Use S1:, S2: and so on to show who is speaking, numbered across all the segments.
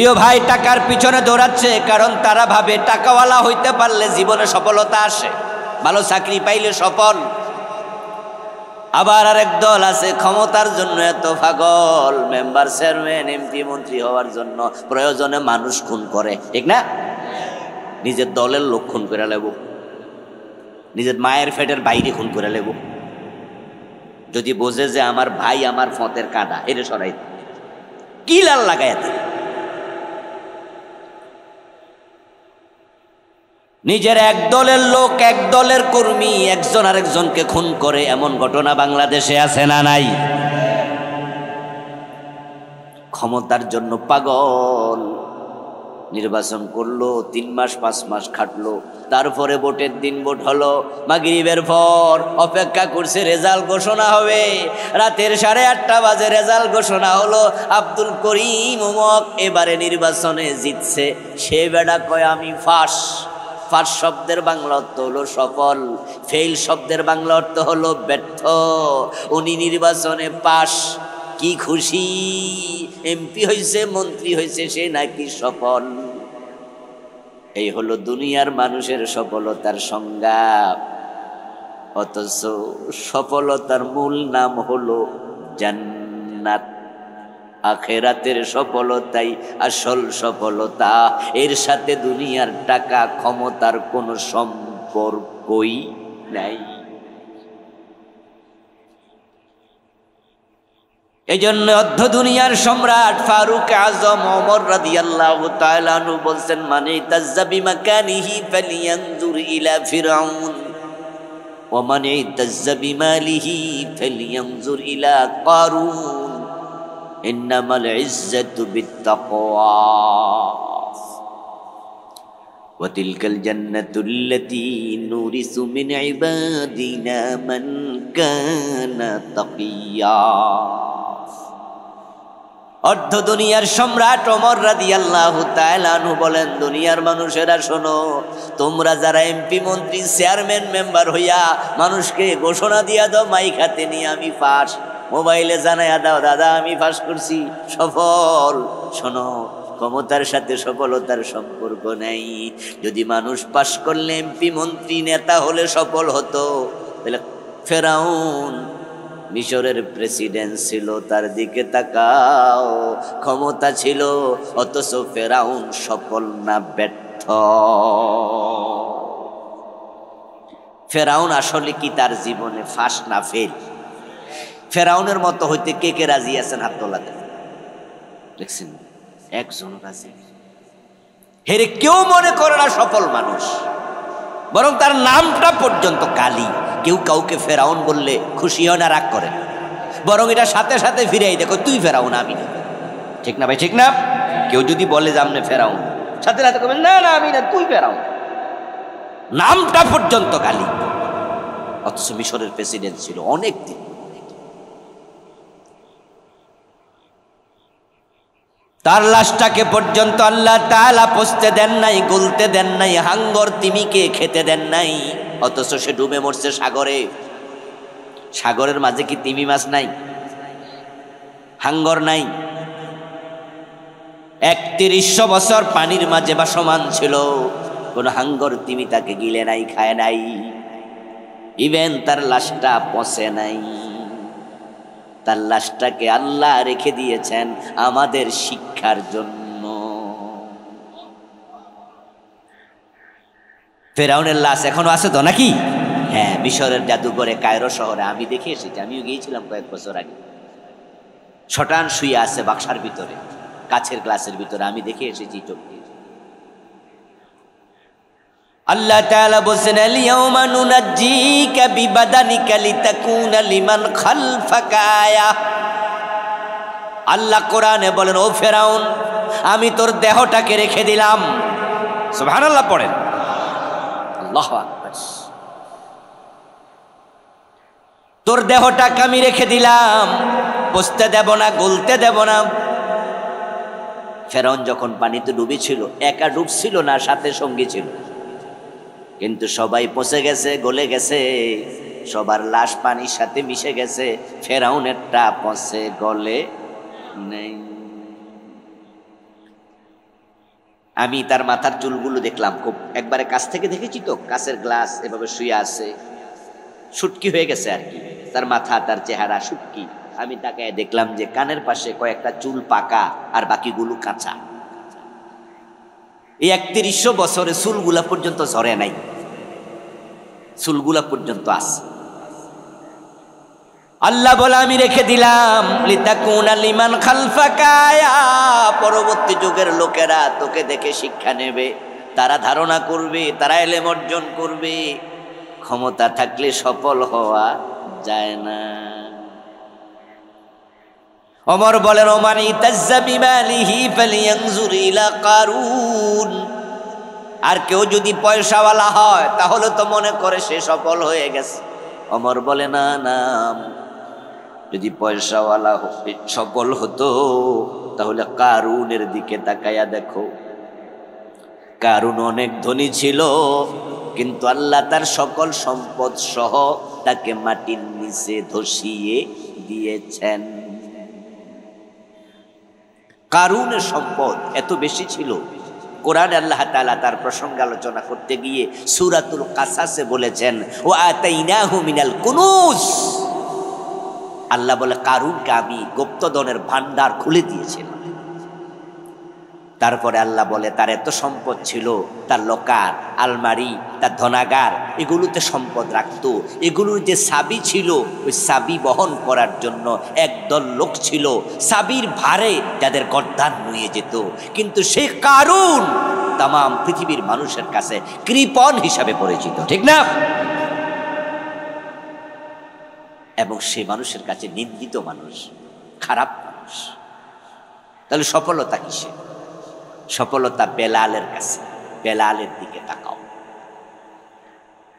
S1: প্রিয় ভাই, টাকার পিছনে দৌড়াচ্ছে কারণ তারা ভাবে টাকাওয়ালা হইতে পারলে জীবনে সফলতা আসে, ভালো চাকরি পাইলে সফল। আবার আরেক দল আছে ক্ষমতার জন্য এত পাগল, মেম্বার, চেয়ারম্যান, এমপি, মন্ত্রী হওয়ার জন্য প্রয়োজনে মানুষ খুন করে, ঠিক না? নিজের দলের লোক খুন করে লেব, নিজের মায়ের পেটের বাইরে খুন করে লেব, যদি বোঝে যে আমার ভাই আমার ফতের কাঁটা, এটা সরাই কি লাল লাগায়। নিজের এক দলের লোক, এক দলের কর্মী একজন আরেকজনকে খুন করে, এমন ঘটনা বাংলাদেশে আছে না নাই? ক্ষমতার জন্য পাগল, নির্বাচন করলো, 3 মাস 5 মাস খাটলো, তারপরে ভোটের দিন ভোট হলো, মাগরিবের পর অপেক্ষা করছে রেজাল্ট ঘোষণা হবে, রাতের 8:30 বাজে রেজাল্ট ঘোষণা হলো, আব্দুল করিম উমক এবারে নির্বাচনে জিতছে। সে বেড়া কয় আমি ফাঁস। ফাঁস শব্দের বাংলা অর্থ হলো সফল, ফেল শব্দের বাংলা অর্থ হলো ব্যর্থ। উনি নির্বাচনে পাস, কি খুশি, এমপি হয়েছে, মন্ত্রী হয়েছে, সে নাকি সফল। এই হলো দুনিয়ার মানুষের সফলতার সংজ্ঞা। অথচ সফলতার মূল নাম হলো জান্নাত। আখেরাতের সফলতাই আসল সফলতা, এর সাথে দুনিয়ার টাকা ক্ষমতার কোনো সম্পর্কই নাই। এই জন্য অর্ধ দুনিয়ার সম্রাট ফারুক আজম ওমর রাদিয়াল্লাহু তাআলা আনহু বলছেন, মানে তাজ্জাবি মাকানিহি ফালিয়ানজুর ইলা ফিরাউন ওয়া মানে তাজ্জাবি মালিহি ফালিয়ানজুর ইলা কারুন ইন্নামাল ইজ্জাতু বিত্তাকওয়া ওয়া তিলকাল জান্নাতুল্লাতী নুরিসু মিন ইবাদিনা মান কানা তাকিয়া। অর্ধ দুনিয়ার সম্রাট ওমর রাদিয়াল্লাহু তাআলা আনহু বলেন, দুনিয়ার মানুষেরা শোনো, তোমরা যারা এমপি, মন্ত্রী, চেয়ারম্যান, মেম্বার হইয়া মানুষকে ঘোষণা দিয়া দাও মাইক হাতে নিয়ে আমি পাস, মোবাইলে জানাইয়া দাও দাদা আমি পাস করছি, সফল। শোনো, ক্ষমতার সাথে সফলতার সম্পর্ক নাই। যদি মানুষ পাস করলে এমপি, মন্ত্রী, নেতা হলে সফল হতো, তাহলে ফেরাউন মিশরের প্রেসিডেন্ট ছিল, তার দিকে তাকাও, ক্ষমতা ছিল, অথচ ফেরাউন সফল না ব্যর্থ? ফেরাউন আসলে কি তার জীবনে ফাঁস না ফেল? ফেরাউনের মতো হইতে কে কে রাজি আছেন? হাত তোলাতে দেখছেন? একজন রাজি। হেরে কেউ মনে করে না সফল মানুষ, বরং তার নামটা পর্যন্ত গালি। কেউ কাউকে ফেরাউন বললে খুশি হয় না, রাগ করে, বরং এটা সাথে সাথে ফিরাই দেখো তুই ফেরাউন আমি না। ঠিক না ভাই? ঠিক না? কেউ যদি বলে যে আমনে ফেরাউন, সাথে সাথে বলবেন না না আমি না, তুই ফেরাউন, নামটা পর্যন্ত গালি। অথচ মিশরের প্রেসিডেন্ট ছিল অনেক দিন। তার লাশটাকে পর্যন্ত আল্লাহ তাআলা পচতে দেন নাই, গলতে দেন নাই, হাঙ্গর তিমিকে খেতে দেন নাই, অথচ সে ডুবে মরছে সাগরে। সাগরের মাঝে কি তিমি মাছ নাই? হাঙ্গর নাই? ৩১০০ বছর পানির মাঝে ভাসমান ছিল, কোন হাঙ্গর তিমি তাকে গিলে নাই, খায় নাই, ইভেন তার লাশটা পচে নাই। তার লাশটাকে আল্লাহ রেখে দিয়েছেন আমাদের শিক্ষার জন্য। ফেরাউনের লাশ এখনো আছে তো নাকি? হ্যাঁ, মিশরের জাদুঘরে কায়রো শহরে আমি দেখে এসেছি, আমিও গিয়েছিলাম কয়েক বছর আগে। শটান শুয়ে আছে বাক্সার ভিতরে, কাছের গ্লাসের ভিতরে, আমি দেখে এসেছি চোখ দিয়ে। আল্লাহ তাআলা বলেন, আল-ইয়াওমা নুনাজ্জিকা বিবাদানিকা লিতাকুনা লিমান খালফাকা আয়া। আল্লাহ কোরআনে বলেন, ও ফেরাউন, আমি তোর দেহটাকে রেখে দিলাম। সুবহানাল্লাহ পড়েন, আল্লাহু আকবার। তোর দেহটাকে আমি রেখে দিলাম, পচতে দেব না, গলতে দেব না। ফেরাউন যখন পানিতে ডুবেছিল, একা ডুবছিল না, সাথে সঙ্গী ছিল, কিন্তু সবাই পচে গেছে, গলে গেছে, সবার লাশ পানির সাথে মিশে গেছে, ফেরাউনেরটা পচে গলে নেই। আমি তার মাথার চুলগুলো দেখলাম, খুব একবারে কাছ থেকে দেখেছি তো, কাছের গ্লাস এভাবে শুয়ে আছে, শুটকি হয়ে গেছে আর কি, তার মাথা তার চেহারা শুটকি। আমি তাকায় দেখলাম যে কানের পাশে কয়েকটা চুল পাকা আর বাকিগুলো কাঁচা। এই ৩১০০ বছরে চুলগুলা পর্যন্ত ঝরে নাই, চুলগুলা পর্যন্ত আছে। আল্লাহ বলে আমি রেখে দিলাম লিতাকুনা লিমান খালফাকা আয়া, পরবর্তী যুগের লোকেরা তোকে দেখে শিক্ষা নেবে, তারা ধারণা করবে, তারা ইলম অর্জন করবে। ক্ষমতা থাকলে সফল হওয়া যায় না। ওমর বলেন ওমান ইতাজ্জা বিমালিহি ফালিয়ানজুর ইলা কারুন, আর কেউ যদি পয়সাওয়ালা হয় তাহলে তো মনে করে সে সফল হয়ে গেছে। ওমর বলে না না, যদি পয়সাওয়ালা সফল হতো তাহলে কারুনের দিকে তাকায়া দেখো। কারুন অনেক ধনী ছিল, কিন্তু আল্লাহ তার সকল সম্পদ সহ তাকে মাটির নিচে ধসিয়ে দিয়েছেন। কারুনের সম্পদ এত বেশি ছিল, কোরআনে আল্লাহ তাআলা তার প্রসঙ্গ আলোচনা করতে গিয়ে সূরাতুল কাসাসে বলেছেন ও আতাইনাহু মিনাল কুনুজ, আল্লাহ বলে কারুনকে আমি গুপ্তধনের ভান্ডার খুলে দিয়েছিলাম। তারপরে আল্লাহ বলে তার এত সম্পদ ছিল, তার লকার, আলমারি, তার ধনাগার এগুলোতে সম্পদ রাখতো। এগুলোর যে চাবি ছিল, ওই চাবি বহন করার জন্য একদল লোক ছিল, চাবির ভারে যাদের গর্দান নুয়ে যেত। কিন্তু সেই কারুন তাম পৃথিবীর মানুষের কাছে কৃপণ হিসাবে পরিচিত, ঠিক না? এবং সেই মানুষের কাছে নিন্দিত মানুষ, খারাপ মানুষ। তাহলে সফলতা কিসে? সফলতা বেলালের কাছে। বেলালের দিকে তাকাও।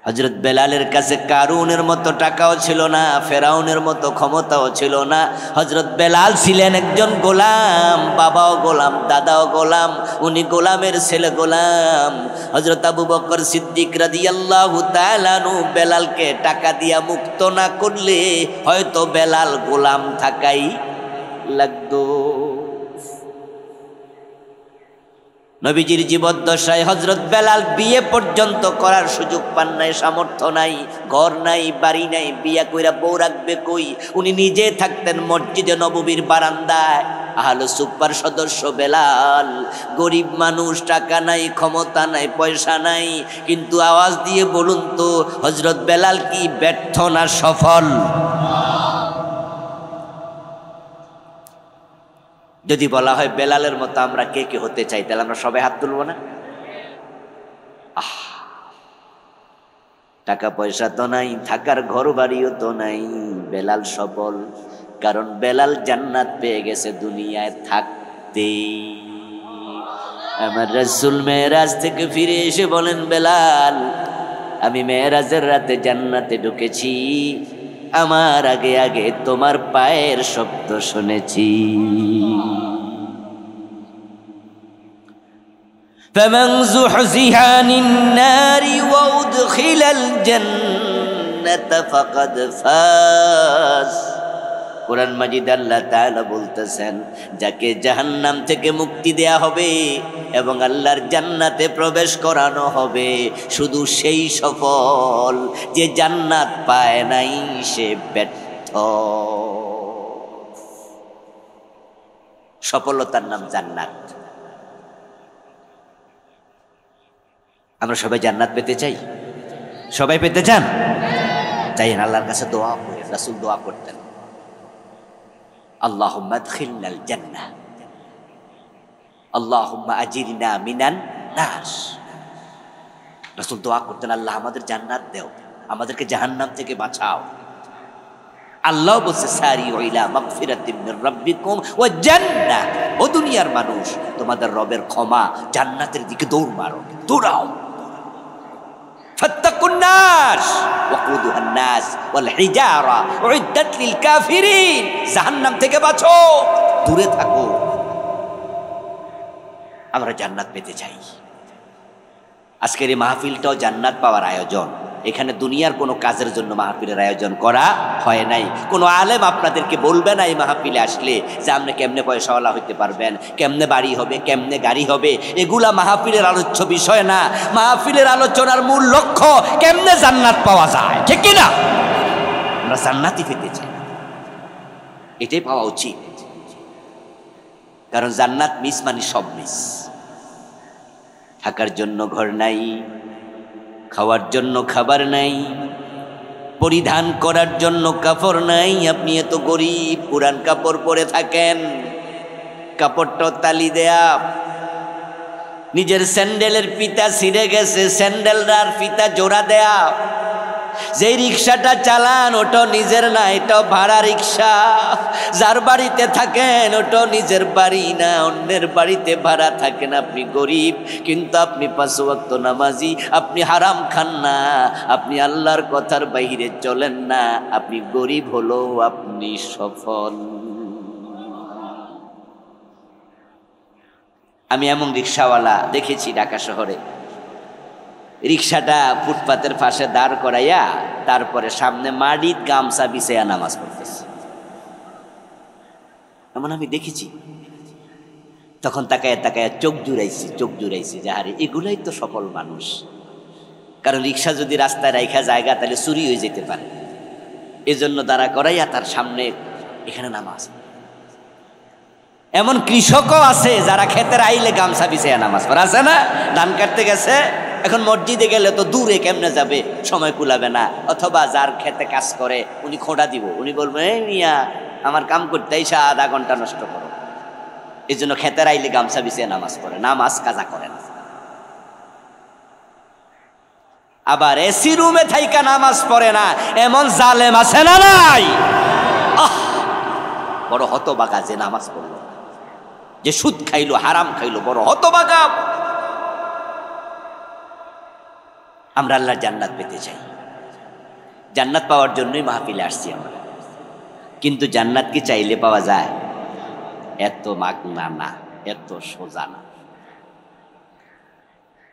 S1: হযরত বেলালের কাছে কারুনের মতো টাকাও ছিল না, ফেরাউনের মতো ক্ষমতাও ছিল না। হযরত বেলাল ছিলেন একজন গোলাম, বাবাও গোলাম, দাদাও গোলাম, উনি গোলামের ছেলে গোলাম। হযরত আবু বকর সিদ্দিক রাদিয়াল্লাহু তাআলা আনহু বেলালকে টাকা দিয়া মুক্ত না করলে হয়তো বেলাল গোলাম থাকাই লাগতো। নবীজির জীবদ্দশায় হযরত বেলাল বিয়ে পর্যন্ত করার সুযোগ পান নাই, সামর্থ্য নাই, ঘর নাই, বাড়ি নাই, বিয়া কইরা বউ রাখবে কই? উনি নিজে থাকতেন মসজিদে নববীর বারান্দায়। আহলে সুফার সদস্য বেলাল, গরিব মানুষ, টাকা নাই, ক্ষমতা নাই, পয়সা নাই, কিন্তু আওয়াজ দিয়ে বলুন তো হযরত বেলাল কি ব্যর্থ না সফল? যদি বলা হয় বেলালের মতো আমরা কে কে হতে চাই, তাহলে আমরা সবাই হাত তুলব না? টাকা পয়সা তো নাই, থাকার ঘর বাড়িও তো নাই, বেলাল সফল, কারণ বেলাল জান্নাত পেয়ে গেছে দুনিয়ায় থাকতে। আমার রাসূল মেরাজ থেকে ফিরে এসে বলেন বেলাল, আমি মেরাজের রাতে জান্নাতে ঢুকেছি, আমার আগে আগে তোমার পায়ের শব্দ শুনেছি। ফামান যুহযিহা আনিন নারি ওয়া উদখিলাল জান্নাতা ফাকাদ ফাজ। কোরআন মাজিদ আল্লাহ তাআলা বলতেছেন, যাকে জাহান্নাম থেকে মুক্তি দেয়া হবে এবং আল্লাহর জান্নাতে প্রবেশ করানো হবে, শুধু সেই সফল, যে জান্নাত পায় নাই সে ব্যর্থ। সফলতার নাম জান্নাত। আমরা সবাই জান্নাত পেতে চাই? সবাই পেতে চান? চাই। আল্লাহর কাছে দোয়া করি। রাসূল দোয়া করতেন, আল্লাহুম্মা আদখিলনাল জান্নাহ, আল্লাহুম্মা আজিরনা মিনান নাস। রাসূল দোয়া করতেন, আল্লাহ আমাদের জান্নাত দাও, আমাদেরকে জাহান্নাম থেকে বাঁচাও। আল্লাহ বলছে সারিউ ইলা মাগফিরাতিন মির রাব্বিকুম ওয়া জান্নাহ, ও দুনিয়ার মানুষ তোমাদের রবের ক্ষমা, জান্নাতের দিকে দৌড় মারো, দৌড়াও। ফাত্তাকুন নাস ওয়াকুদুহান নাস ওয়াল হিজারা উইদ্দাত লিল কাফিরিন, জাহান্নাম থেকে বাঁচো, দূরে থাকো। আমরা জান্নাত পেতে চাই। আজকের এই মাহফিলটাও জান্নাত পাওয়ার আয়োজন। এখানে দুনিয়ার কোনো কাজের জন্য মাহফিলের আয়োজন করা হয় নাই। কোনো আলেম আপনাদেরকে বলবে না এই মাহফিলে আসলে যে আপনি কেমনে পয়সাওয়ালা হইতে পারবেন, কেমনে বাড়ি হবে, কেমনে গাড়ি হবে। এগুলা মাহফিলের আলোচ্য বিষয় না। মাহফিলের আলোচনার মূল লক্ষ্য কেমনে জান্নাত পাওয়া যায়, ঠিক কিনা? আমরা জান্নাতই পেতে চাই, এটাই পাওয়া উচিত। কারণ জান্নাত মিস মানে সব মিস। থাকার জন্য ঘর নাই, খাওয়ার জন্য খাবার নাই, পরিধান করার জন্য কাপড় নাই। আপনি এত গরিব, পুরান কাপড় পরে থাকেন, কাপড়টা তালি দেয়া, নিজের স্যান্ডেলের ফিতা ছিঁড়ে গেছে, স্যান্ডেলটার ফিতা জোড়া দেয়া। যেই রিক্সাটা চালান ওটা নিজের না, এটা ভাড়া রিক্সা। যার বাড়িতে থাকেন ওটা নিজের বাড়ি না, অন্যের বাড়িতে ভাড়া থাকেন। আপনি গরিব কিন্তু আপনি 5 ওয়াক্ত নামাজি, আপনি হারাম খান না, আপনি আল্লাহর কথার বাইরে চলেন না। আপনি গরিব হলো আপনি সফল। আমি এমন রিক্সাওয়ালা দেখেছি ঢাকা শহরে, রিক্সাটা ফুটপাতের পাশে দাঁড় করাইয়া তারপরে সামনে মাটির গামছা বিছাইয়া নামাজ পড়তেছে। এমন আমি দেখেছি। তখন তাকায়া তাকায়া চোখ জুড়াইছি যে আরে এগুলাই তো সফল মানুষ। কারণ রিক্সা যদি রাস্তায় রাইখা জায়গা তাহলে চুরি হয়ে যেতে পারে, এজন্য দাঁড়া করাইয়া তার সামনে এখানে নামাজ। এমন কৃষকও আছে যারা ক্ষেতের আইলে গামছা বিছাইয়া নামাজ পড়ে, আছে না? ধান কাটতে গেছে, এখন মসজিদে গেলে তো দূরে কেমনে যাবে, সময় কুলাবে না। অথবা যার খেতে কাজ করে উনি খোঁড়া দিব, উনি বলবেন এই মিয়া আমার কাম করতে এসে আধা ঘন্টা নষ্ট করো। এই জন্য খেতের আইলে গামছা বিছিয়ে নামাজ পড়ে, নামাজ কাজা করে না। আবার এসি রুমে থাইকা নামাজ পড়ে না এমন জালেম আছে না নাই? বড় হতবাগা যে নামাজ পড়লো, যে সুদ খাইলো, হারাম খাইলো, বড় হতবাগা। আমরা আল্লাহর জান্নাত পেতে চাই, জান্নাত পাওয়ার জন্যই মাহফিলে আসছি আমরা। কিন্তু জান্নাত কি চাইলে পাওয়া যায়? এত মাগনা না, এত সোজা না।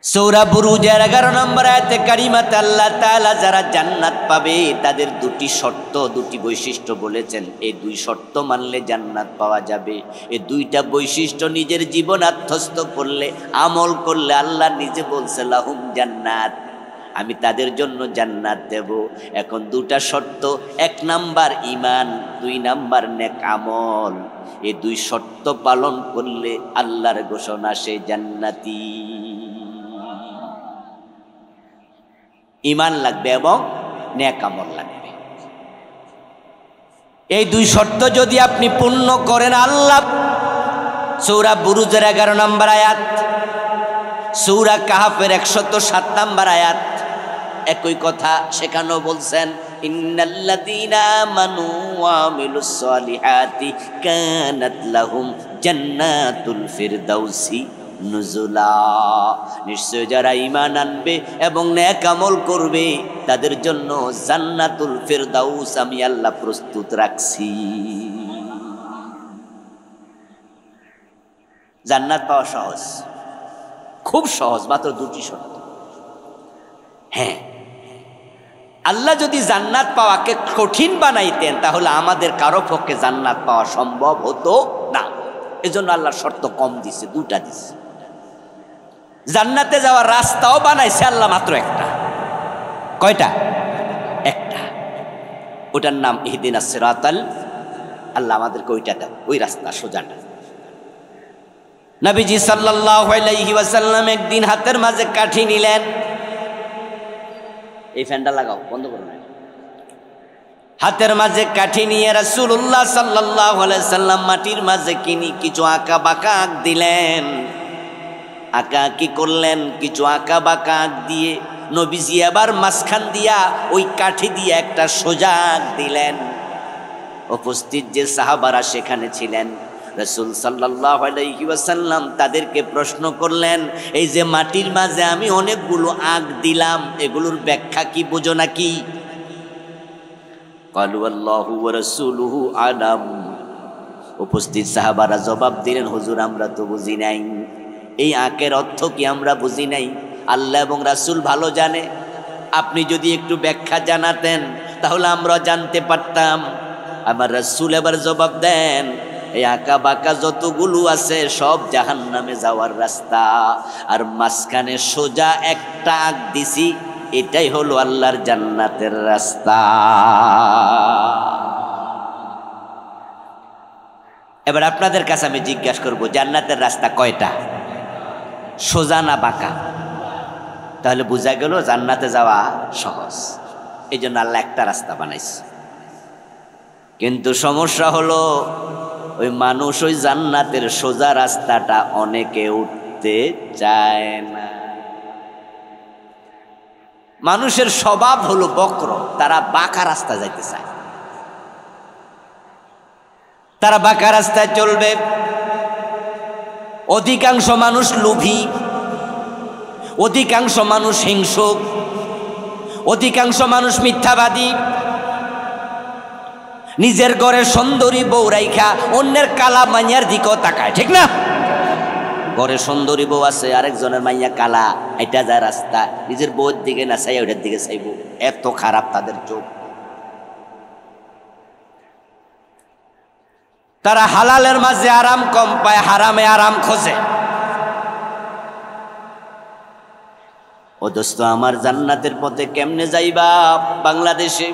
S1: সূরা বুরুজের 11 নম্বর আয়াতে কারিমাতে আল্লাহ তাআলা যারা জান্নাত পাবে তাদের 2টি শর্ত, 2টি বৈশিষ্ট্য বলেছেন। এই 2 শর্ত মানলে জান্নাত পাওয়া যাবে। এই 2টা বৈশিষ্ট্য নিজের জীবন আত্মস্থ করলে, আমল করলে আল্লাহ নিজে বলছে লাহুম জান্নাত, আমি তাদের জন্য জান্নাত দেব। এখন 2টা শর্ত, 1 নাম্বার ঈমান, 2 নাম্বার নেক আমল। এই 2 শর্ত পালন করলে আল্লাহর ঘোষণা সে জান্নাতি। ঈমান লাগবে এবং নেক আমল লাগবে। এই 2 শর্ত যদি আপনি পূর্ণ করেন, আল্লাহ সূরা বুরুজের 11 নম্বর আয়াত, সূরা কাহাফের 107 নম্বর আয়াত একই কথা সেখানেও বলছেন, ইন্নাল্লাযীনা আমানু ওয়া আমিলুস সালিহাতি কানাত লাহুম জান্নাতুল ফিরদাউসি নুজুলা। নিশ্চয় যারা ঈমান আনবে এবং নেক আমল করবে তাদের জন্য জান্নাতুল ফিরদাউস আমি আল্লাহ প্রস্তুত রাখছি। জান্নাত পাওয়া সহজ, খুব সহজ, মাত্র 2টি শর্ত। হ্যাঁ, আল্লাহ যদি জান্নাত পাওয়াকে কঠিন বানাইতেন তাহলে আমাদের কারো পক্ষে জান্নাত পাওয়া সম্ভব হতো না। এজন্য আল্লাহর শর্ত কম দিছে, 2টা দিছে। জান্নাতে যাওয়ার রাস্তাও বানাইছে আল্লাহ মাত্র একটা। কয়টা? একটা। ওটার নাম ইহদিনাস সিরাতাল, আল্লাহ আমাদেরকে ওইটা দেন, ওই রাস্তা সোজাটা। নবীজি সাল্লাল্লাহু আলাইহি ওয়াসাল্লাম একদিন হাতের মাঝে কাঠি নিলেন। এই ফ্যানটা লাগাও, বন্ধ করো না। হাতের মাঝে কাঠি নিয়ে রাসূলুল্লাহ সাল্লাল্লাহু আলাইহি সাল্লাম মাটির মাঝে কিছু আঁকা বাঁকা আঁক দিলেন। আঁকা কি করলেন? কিছু আঁকা বাঁকা আঁক দিয়ে নবীজি আবার মাঝখান দিয়া ওই কাঠি দিয়ে একটা সোজা আঁক দিলেন। উপস্থিত যে সাহাবারা সেখানে ছিলেন, রাসূল সাল্লাল্লাহু আলাইহি ওয়াসাল্লাম তাদেরকে প্রশ্ন করলেন, এই যে মাটির মাঝে আমি অনেকগুলো আঁক দিলাম, এগুলোর ব্যাখ্যা কি, বোঝো নাকি? ক্বালু আল্লাহু ওয়া রাসূলুহু আলাম। উপস্থিত সাহাবারা জবাব দিলেন, হুজুর আমরা তো বুঝি নাই, এই আঁকের অর্থ কি আমরা বুঝি নাই, আল্লাহ এবং রাসূল ভালো জানে। আপনি যদি একটু ব্যাখ্যা জানাতেন তাহলে আমরা জানতে পারতাম। আমার রাসূল এবার জবাব দেন, এই আঁকা বাঁকা যতগুলো আছে সব জাহান্নামে যাওয়ার রাস্তা, আর মাঝখানে সোজা একটা আঁক দিছি, এটাই হলো আল্লাহর জান্নাতের রাস্তা। এবার আপনাদের কাছে আমি জিজ্ঞাসা করব, জান্নাতের রাস্তা কয়টা? সোজা না বাঁকা? তাহলে বোঝা গেল জান্নাতে যাওয়া সহজ। এই জন্য আল্লাহ একটা রাস্তা বানাইছে। কিন্তু সমস্যা হলো ওই মানুষ ওই জান্নাতের সোজা রাস্তাটা অনেকে উঠতে চায় না। মানুষের স্বভাব হলো বক্র, তারা বাঁকা রাস্তা যাইতে চায়, তারা বাঁকা রাস্তায় চলবে। অধিকাংশ মানুষ লোভী, অধিকাংশ মানুষ হিংসুক, অধিকাংশ মানুষ মিথ্যাবাদী। নিজের ঘরের সুন্দরী বউ রাইখা অন্যের কালা মাইয়ার দিকেও তাকায়, ঠিক না? ঘরে সুন্দরী বউ আছে, আরেকজনের মাইয়া কালা, এটা যায় রাস্তা, নিজের বউয়ের দিকে না চাই ওটার দিকে চাইব। এত খারাপ তাদের চোখ। তারা হালালের মাঝে আরাম কম পায়, হারামে আরাম খোঁজে। ও দোস্ত আমার, জান্নাতের পথে কেমনে যাইবা? বাংলাদেশে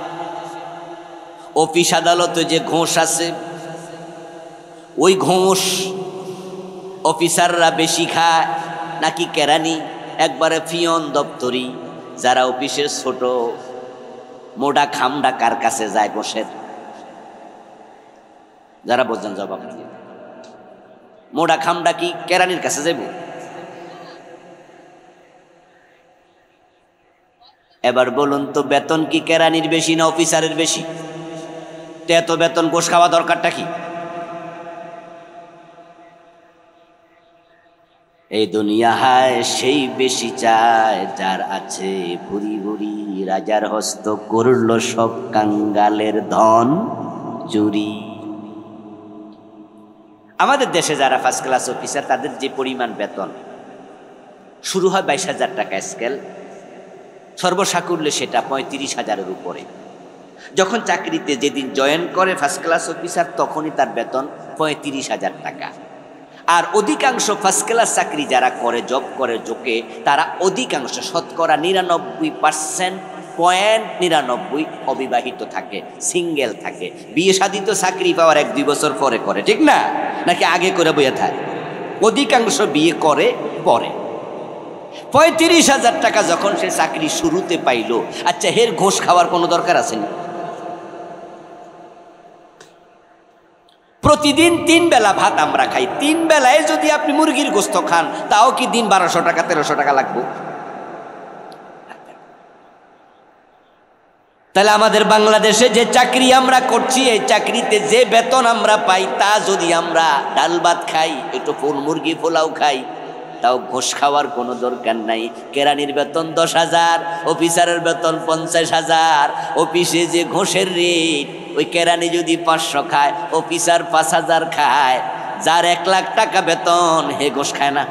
S1: অফিস আদালতে যে ঘোষ আছে, ওই ঘোষ অফিসাররা বেশি খায় নাকি কেরানি? একবারে পিয়ন দপ্তরি যারা অফিসের ছোট মোটা খামডা কার কাছে যায় বসের? যারা বোঝেন জবাব দিয়ে। মোটা খামডা কি কেরানির কাছে যাইব? এবার বলুন তো, বেতন কি কেরানির বেশি না অফিসারের বেশি? তো এত বেতন ঘোষ খাওয়া দরকারটা কি? এই দুনিয়া হায় সেই বেশি চায় যার আছে ভুরি ভুরি, রাজার হস্ত করল সব কাঙ্গালের ধন চুরি। আমাদের দেশে যারা ফার্স্ট ক্লাস অফিসার, তাদের যে পরিমাণ বেতন শুরু হয় 22,000 টাকা স্কেল, সর্বসাকুল্যে সেটা 35,000-এর উপরে। যখন চাকরিতে যেদিন জয়েন করে ফার্স্ট ক্লাস অফিসার, তখনই তার বেতন 35,000 টাকা। আর অধিকাংশ ফার্স্ট ক্লাস চাকরি যারা করে, জব করে যোগে, তারা অধিকাংশ শতকরা 99.99 অবিবাহিত থাকে, সিঙ্গেল থাকে। বিয়ে শাদী তো চাকরি পাওয়ার 1-2 বছর পরে করে, ঠিক না? নাকি আগে করে বইয়া থাকে? অধিকাংশ বিয়ে করে পরে। 35,000 টাকা যখন সে চাকরি শুরুতে পাইল, আচ্ছা হের ঘোষ খাওয়ার কোনো দরকার আছে না? প্রতিদিন 3 বেলা ভাত আমরা খাই, 3 বেলায় যদি আপনি মুরগির গোস্ত খান, তাও কি দিন 1200 টাকা 1300 টাকা লাগবে? তাহলে আমাদের বাংলাদেশে যে চাকরি আমরা করছি, এই চাকরিতে যে বেতন আমরা পাই, তা যদি আমরা ডাল ভাত খাই, একটু মুরগি পোলাও খাই, তাও ঘোষ খাওয়ার কোনো দরকার নাই। কেরানির বেতন 10,000, অফিসারের বেতন 50,000। অফিসে যে ঘোষের রেট, ওই কেরানি যদি 500 খায়, অফিসার 5,000 খায়, যার 1 লাখ টাকা বেতন, হে ঘোষ খায় না?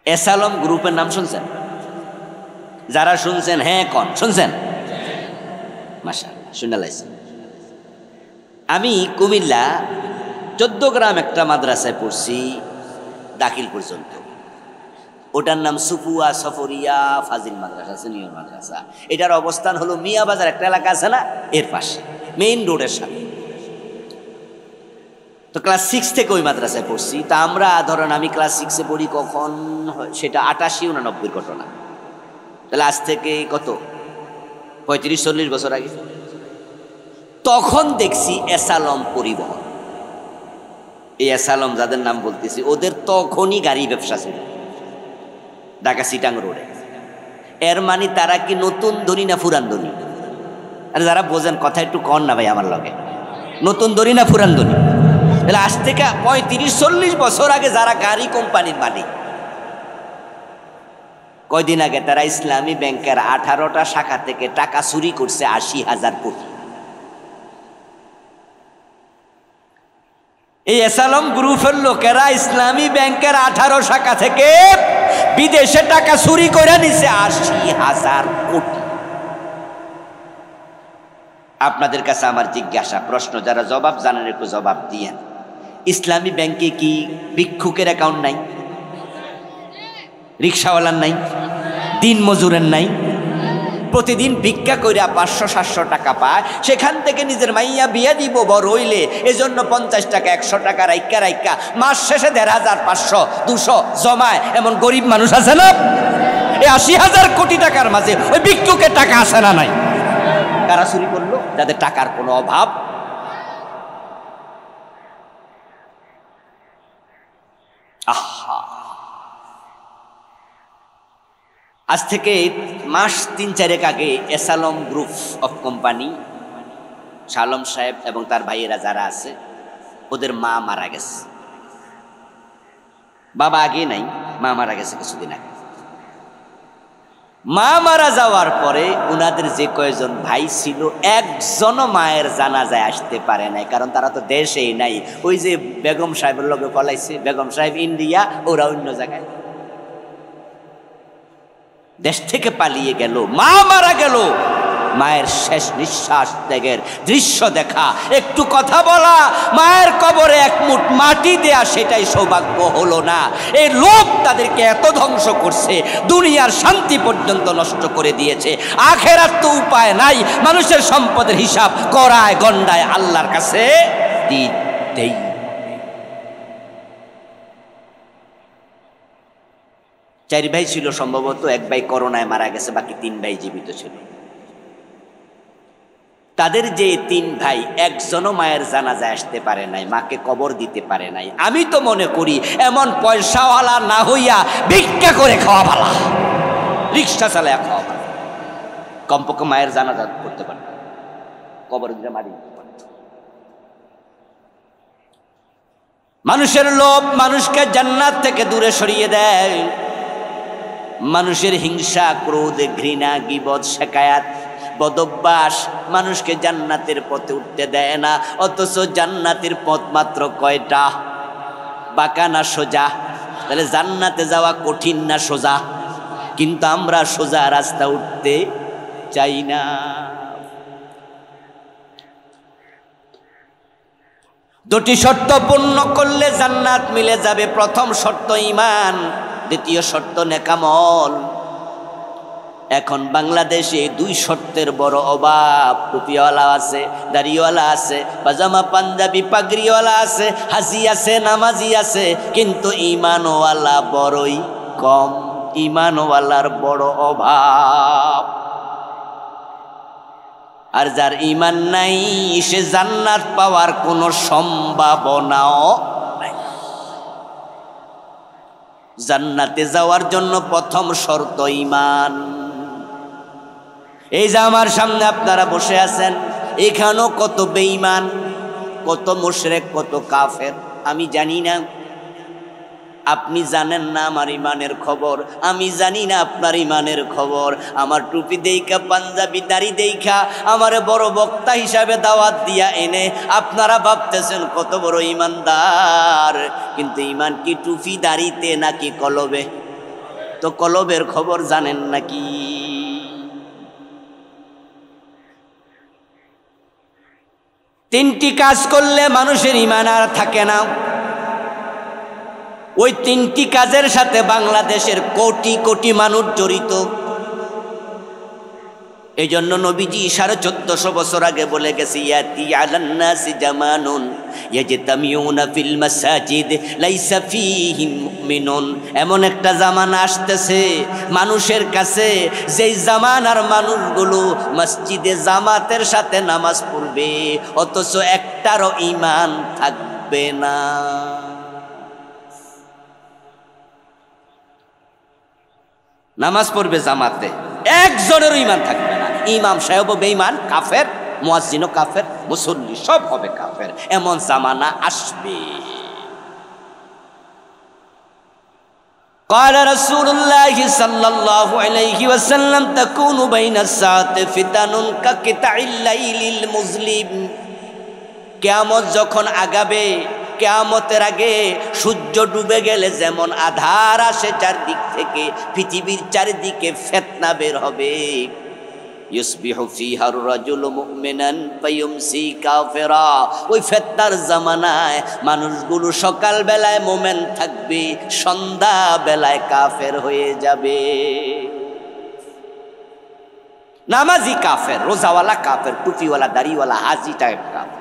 S1: এসালম গ্রুপের নাম শুনছেন? যারা শুনছেন হ্যাঁ কন, শুনছেন? মাশাআল্লাহ, শুনে লাইছেন। আমি কুমিল্লা 14 গ্রাম একটা মাদ্রাসায় পড়ছি দাখিল পর্যন্ত। ওটার নাম সুফুয়া সফরিয়া ফাজিল মাদ্রাসা, সিনিয়র মাদ্রাসা। এটার অবস্থান হলো মিয়া বাজার, একটা এলাকা আছে না, এর পাশে, মেইন রোডের সাথে। তো ক্লাস 6 থেকে ওই মাদ্রাসায় পড়ছি। তা আমরা ধরেন, আমি ক্লাস 6-এ পড়ি কখন, সেটা 88-89 ঘটনা। তাহলে আজ থেকে কত, 35-40 বছর আগে। তখন দেখছি এসালম পরিবহন, এই এসালম যাদের নাম বলতেছি, ওদের তখনই গাড়ি ব্যবসা ছিল ঢাকা সিটাং রোডে। এর মানে তারা কি নতুন ধনী না পুরান ধনী? আর যারা বোঝেন কথা একটু কন না ভাই আমার লগে, নতুন ধনী না পুরান ধনী? তাহলে আজ থেকে 35-40 বছর আগে যারা গাড়ি কোম্পানির মালিক, কয়দিন আগে তারা ইসলামী ব্যাংকের 18টা শাখা থেকে টাকা চুরি করছে 80,000 কোটি। এই এসালম গ্রুপের লোকেরা ইসলামী ব্যাংকের 18 শাখা থেকে বিদেশে টাকা চুরি করে নিছে 80,000 কোটি। আপনাদের কাছে আমার জিজ্ঞাসা প্রশ্ন, যারা জবাব জানেন একটু জবাব দিয়েন। ইসলামী ব্যাংকে কি ভিক্ষুকের অ্যাকাউন্ট নাই? রিক্সাওয়ালার নাই? দিন মজুরের নাই? প্রতিদিন ভিক্ষা কইরা 500-700 টাকা পায়, সেখান থেকে নিজের মাইয়া বিয়ে দিব বড় হইলে এজন্য 50 টাকা 100 টাকা রাইকা রাইকা মাস শেষে 1500 500 200 জমায় এমন গরিব মানুষ আছে না? এই 80,000 কোটি টাকার মাঝে ওই ভিক্ষুকের টাকা আছে না নাই? কারা চুরি করলো? যাদের টাকার কোনো অভাব। আহা, আজ থেকে মাস 3-4 আগে এসালম গ্রুপ অফ কোম্পানি, শালম সাহেব এবং তার ভাইয়েরা যারা আছে, ওদের মা মারা গেছে। বাবা আগে নাই, মা মারা গেছে কিছুদিন আগে। মা মারা যাওয়ার পরে ওনাদের যে কয়েকজন ভাই ছিল, একজনও মায়ের জানাজায় আসতে পারে নাই, কারণ তারা তো দেশেই নাই। ওই যে বেগম সাহেবের লগে পলাইছে, বেগম সাহেব ইন্ডিয়া, ওরা অন্য জায়গায়, দেশ থেকে পালিয়ে গেল। মা মারা গেল, মায়ের শেষ নিঃশ্বাস ত্যাগের দৃশ্য দেখা, একটু কথা বলা, মায়ের কবরে এক মুঠ মাটি দেয়া, সেটাই সৌভাগ্য হলো না। এই লোভ তাদেরকে এত ধ্বংস করছে, দুনিয়ার শান্তি পর্যন্ত নষ্ট করে দিয়েছে। আখেরাত তো উপায় নাই, মানুষের সম্পদের হিসাব করায় গন্ডায় আল্লাহর কাছে দিতেই। চার ভাই ছিল সম্ভবত, এক ভাই করোনায় মারা গেছে, বাকি 3 ভাই জীবিত ছিল। তাদের যে 3 ভাই, একজনও মায়ের জানাজায় আসতে পারে নাই, মাকে কবর দিতে পারে নাই। আমি তো মনে করি এমন পয়সাওয়ালা না হইয়া ভিক্ষা করে খাওয়া ভালো, রিক্সা চালায়া খাওয়া ভালো। কমপক্ষে মায়ের জানাজা করতে পারে, কবর দিতে মারি। মানুষের লোভ মানুষকে জান্নাত থেকে দূরে সরিয়ে দেয়। মানুষের হিংসা, ক্রোধ, ঘৃণা, গীবত, শিকায়াত, বদভ্যাস মানুষকে জান্নাতের পথে উঠতে দেয় না। অথচ জান্নাতের পথ মাত্র কয়টা? বাঁকা না সোজা? তাহলে জান্নাতে যাওয়া কঠিন না সোজা? কিন্তু আমরা সোজা রাস্তা উঠতে চাই না। দুটি শর্ত পূর্ণ করলে জান্নাত মিলে যাবে। প্রথম শর্ত ঈমান, দ্বিতীয় শর্ত নেকামল। এখন বাংলাদেশে 2 শর্তের বড় অভাব। টুপিওয়ালা আছে, দাড়িওয়ালা আছে, পাজামা পাঞ্জাবি পাগড়িওয়ালা আছে, হাজি আছে, নামাজি আছে, কিন্তু ঈমানওয়ালা বড়ই কম। ঈমানওয়ালার বড় অভাব। আর যার ঈমান নাই, সে জান্নাত পাওয়ার কোনো সম্ভাবনাও নাই। জান্নাতে যাওয়ার জন্য প্রথম শর্ত ঈমান। এই যে আমার সামনে আপনারা বসে আছেন, এখানেও কত বেঈমান, কত মুশরিক, কত কাফের আমি জানি না। আপনি জানেন না আমার ইমানের খবর, আমি জানি না আপনার ইমানের খবর। আমার টুপি দেইখা, পাঞ্জাবি দাড়ি দেইখা আমারে বড় বক্তা হিসাবে দাওয়াত দিয়া এনে আপনারা ভাবতেছেন কত বড় ইমানদার। কিন্তু ইমান কি টুপি দাড়িতে নাকি কলবে? তো কলবের খবর জানেন নাকি? তিনটি কাজ করলে মানুষের ঈমান আর থাকে না। ওই 3টি কাজের সাথে বাংলাদেশের কোটি কোটি মানুষ জড়িত। এই জন্য নবীজি 1450 বছর আগে বলে গেছে, ইয়াতি আলান নাসি জামানুন ইয়াজতামিউনা ফিল মাসাজিদ লাইসা ফীহিম মুমিনুন। এমন একটা জামানা আসতেছে মানুষের কাছে, যেই জামানার মানুষগুলো মসজিদে জামাতের সাথে নামাজ পড়বে, অথচ একটারও ঈমান থাকবে না। নামাজ পড়বে জামাতে, একজনেরও ঈমান থাকবে না। ইমাম সাহেবও বেঈমান, কাফের, মুয়াজ্জিনও কাফের, মুসল্লি সব হবে কাফের। এমন জামানা আসবে। قال رسول الله صلى الله عليه وسلم تكون بين الساعة فتن كقطع الليل المظلم। কিয়ামত যখন আগাবে, কিয়ামতের আগে সূর্য ডুবে গেলে যেমন আধার আসে চারদিক থেকে, পৃথিবীর চারিদিকে ফিতনা বের হবে। ইউসবিহু ফিহার রাজুলু মুমিনান ফায়ুমসি কাফিরা, ওই ফিতনার জামানায় মানুষগুলো সকাল বেলায় মুমিন থাকবে, সন্ধ্যা বেলায় কাফের হয়ে যাবে। নামাজি কাফের, রোজাওয়ালা কাফের, টুপিওয়ালা দাড়িওয়ালা হাজি টাইপ কাফের।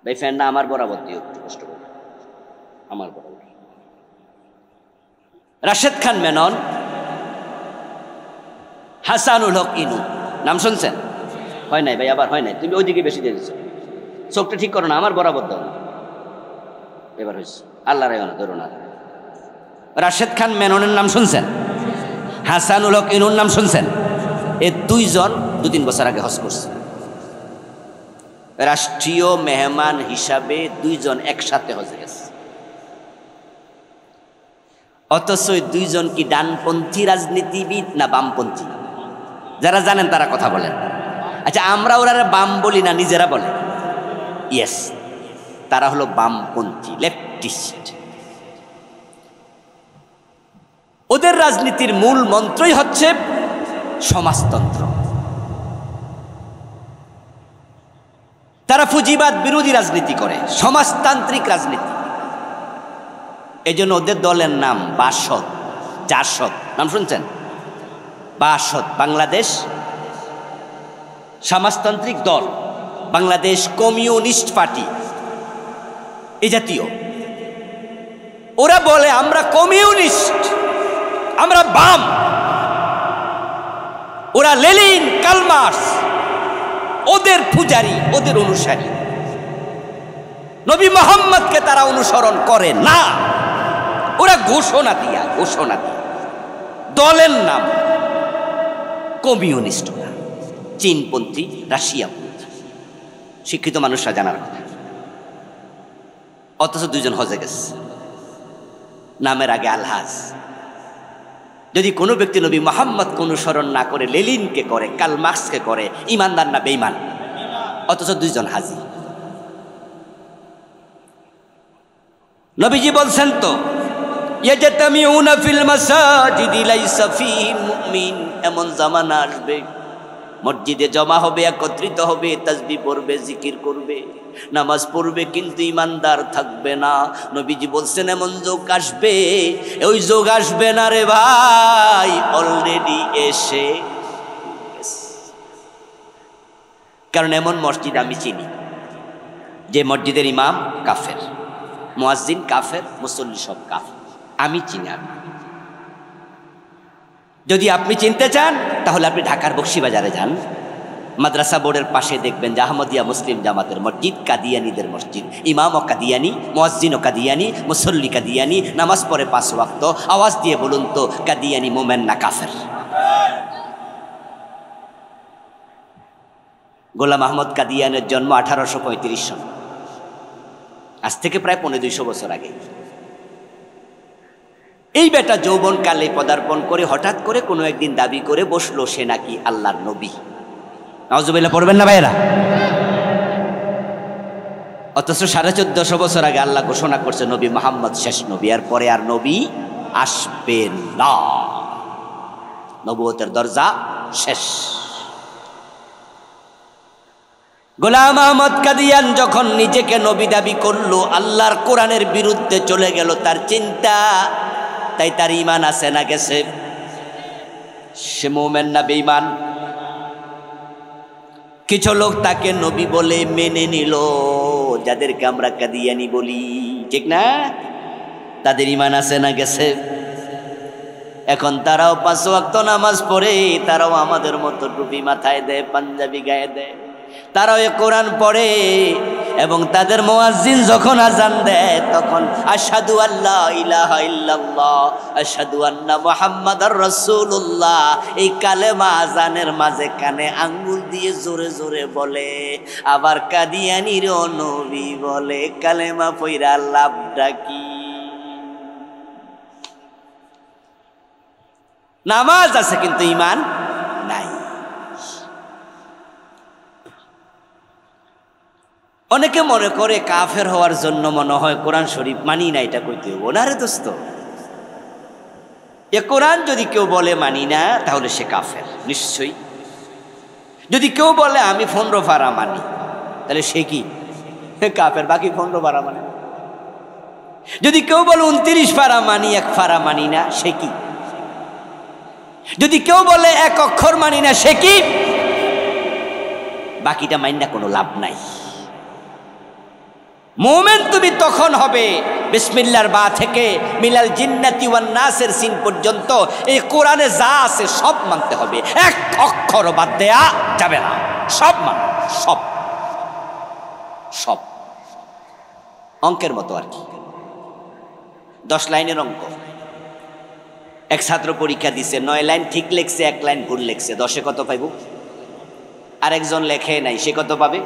S1: ভাই ফ্যানটা আমার বরাবর দিও, একটু কষ্ট করে আমার বরাবর। রাশেদ খান মেনন, হাসানুল হক ইনু, নাম শুনছেন? হয় নাই ভাই, আবার হয় নাই, তুমি ওইদিকে বেশি দিয়ে দিচ্ছ, চোখটা ঠিক করো না, আমার বরাবর দাও না। এবার হয়েছে, আল্লাহ রে ধরো না। রাশেদ খান মেননের নাম শুনছেন? হাসানুল হক ইনুর নাম শুনছেন? এ দুইজন 2-3 বছর আগে হজ করছে। রাষ্ট্রীয় মেহমান হিসাবে দুইজন একসাথে হজে গেছে। অথচ দুইজন কি ডানপন্থী রাজনীতিবিদ না বামপন্থী? যারা জানেন তারা কথা বলেন। আচ্ছা, আমরা ওরা বাম বলি না, নিজেরা বলে ইয়েস, তারা হলো বামপন্থী, লেফটিস্ট। ওদের রাজনীতির মূল মন্ত্রই হচ্ছে সমাজতন্ত্র। তারা পুঁজিবাদ বিরোধী রাজনীতি করে, সমাজতান্ত্রিক রাজনীতি। এই জন্য ওদের দলের নাম বাসদ, জাসদ, নাম শুনছেন? বাসদ, বাংলাদেশ সমাজতান্ত্রিক দল, বাংলাদেশ কমিউনিস্ট পার্টি, এই জাতীয়। ওরা বলে আমরা কমিউনিস্ট, আমরা বাম। ওরা লেনিন, কার্ল মার্কস, ওদের পূজারী, ওদের অনুসারী। নবী মুহাম্মদকে তারা অনুসরণ করে না। ওরা ঘোষণা দিয়া দলের নাম কমিউনিস্ট। ওরা চীনপন্থী, রাশিয়াপন্থী, শিক্ষিত মানুষরা জানার কথা। অথচ দুইজন হজে গেছে, নামের আগে আলহাজ। যদি কোনো ব্যক্তি নবী মুহাম্মদকে অনুসরণ না করে লেনিনকে করে, কার্ল মার্কসকে করে, ইমানদার না বেঈমান? অথচ দুইজন হাজি। নবীজি বলছেন তো, ইয়াজতামিউনা ফিল মাসাজিদি লাইসা ফীহিম মুমিন, এমন জামানা আসবে মসজিদে জমা হবে, একত্রিত হবে, তাসবিহ পড়বে, জিকির করবে, নামাজ পড়বে, কিন্তু ইমানদার থাকবে না। নবীজি বলছেন এমন যুগ আসবে, ওই যুগ আসবে না রে ভাই, অলরেডি এসে। কারণ এমন মসজিদ আমি চিনি যে মসজিদের ইমাম কাফের, মুয়াজ্জিন কাফের, মুসল্লি সব কাফের, আমি চিনি। যদি আপনি চিনতে চান তাহলে আপনি ঢাকার বকশীবাজারে যান, মাদ্রাসা বোর্ডের পাশে দেখবেন যে আহমদিয়া মুসলিম জামাতের মসজিদ, কাদিয়ানীদের মসজিদ, ইমামও কাদিয়ানি, মুয়াজ্জিনও কাদিয়ানি, মুসল্লি কাদিয়ানি, নামাজ পড়ে 5 ওয়াক্ত। আওয়াজ দিয়ে বলুন তো, কাদিয়ানি মোমেন না কাফের? গোলাম আহমদ কাদিয়ানের জন্ম 1835 সন, আজ থেকে প্রায় 250 বছর আগে। এই বেটা যৌবনকালে পদার্পণ করে হঠাৎ করে কোনো একদিন দাবি করে বসলো সে নাকি আল্লাহর নবী। নাউজুবিল্লাহ পড়বেন না ভাইয়েরা? অথচ 1450 বছর আগে আল্লাহ ঘোষণা করছে নবী মুহাম্মদ শেষ নবী, আর পরে আর নবী আসবে না, নবুয়তের দরজা শেষ। গোলাম আহমদ কাদিয়ান যখন নিজেকে নবী দাবি করলো, আল্লাহর কোরআনের বিরুদ্ধে চলে গেল তার চিন্তা, তাই তার ঈমান আছে না গেছে? সে মুমিন না বেঈমান? কিছু লোক তাকে নবী বলে মেনে নিল, যাদেরকে আমরা কাদিয়ানি বলি, ঠিক না? তাদের ঈমান আছে না গেছে? এখন তারাও 5 ওয়াক্ত নামাজ পড়ে, তারাও আমাদের মতো টুপি মাথায় দেয়, পাঞ্জাবি গায়ে দেয়, তারাও কোরআন পড়ে, এবং তাদের মুয়াজ্জিন যখন আজান দেয় তখন আশহাদু আল্লা ইলাহা ইল্লাল্লাহ আশহাদু আন্না মুহাম্মাদার রাসূলুল্লাহ এই কালেমা আজানের মাঝে কানে আঙ্গুল দিয়ে জোরে জোরে বলে। আবার কাদিয়ানির নবী বলে, কালেমা পয়রা লাভটা কি? নামাজ আছে কিন্তু ঈমান নাই। অনেকে মনে করে কাফের হওয়ার জন্য মনে হয় কোরআন শরীফ মানি না, এটা কইতে হবো না রে দোস্ত। এ কোরআন যদি কেউ বলে মানি না তাহলে সে কাফের নিশ্চয়ই। যদি কেউ বলে আমি 15 পারা মানি তাহলে সে কি কাফের, বাকি 15 পারা মানে। যদি কেউ বলে 29 পারা মানি, 1 পারা মানি না, সে কি। যদি কেউ বলে 1 অক্ষর মানি না, সে কি। বাকিটা মানি না কোনো লাভ নাই। মুমিন তুমি তখন হবে বিসমিল্লাহর বা থেকে মিনাল জিন্নাতি ওয়ান নাসের সিন পর্যন্ত এই কোরআনে যা আছে সব মানতে হবে, 1 অক্ষর বাদ দেয়া যাবে না, সব মান, সব সব। অঙ্কের মতো আর কি, 10 লাইনের অঙ্ক। এক ছাত্র পরীক্ষা দিছে, 9 লাইন ঠিক লিখছে, 1 লাইন ভুল লিখছে, 10-এ কত পাইব? আরেকজন লেখে নাই, সে কত পাবে?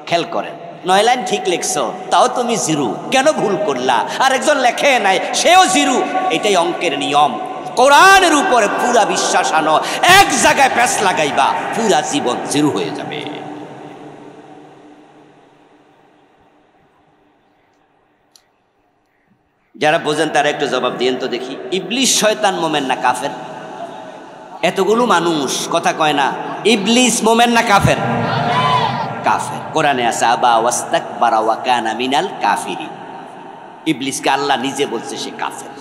S1: খেয়াল করেন, 9 লাইন ঠিক লিখছো তাও তুমি 0, কেন ভুল করলা? আরেকজন লেখে নাই, সেও 0। এটাই অঙ্কের নিয়ম। কোরআনের উপরে পুরা বিশ্বাস আনো, এক জায়গায় প্যাঁচ লাগাইবা, পুরা জীবন 0 হয়ে যাবে। যারা বোঝেন তারা একটু জবাব দিয়েন তো দেখি, ইবলিস শয়তান মোমেন না কাফের? এতগুলো মানুষ কথা কয় না, ইবলিস মোমেন না কাফের? কাফের। কোরআনে আছে আবা ওয়াস্তাকবারা ওয়া কানা মিনাল কাফিরিন। ইবলিসকে আল্লাহ নিজে বলছে সে কাফের।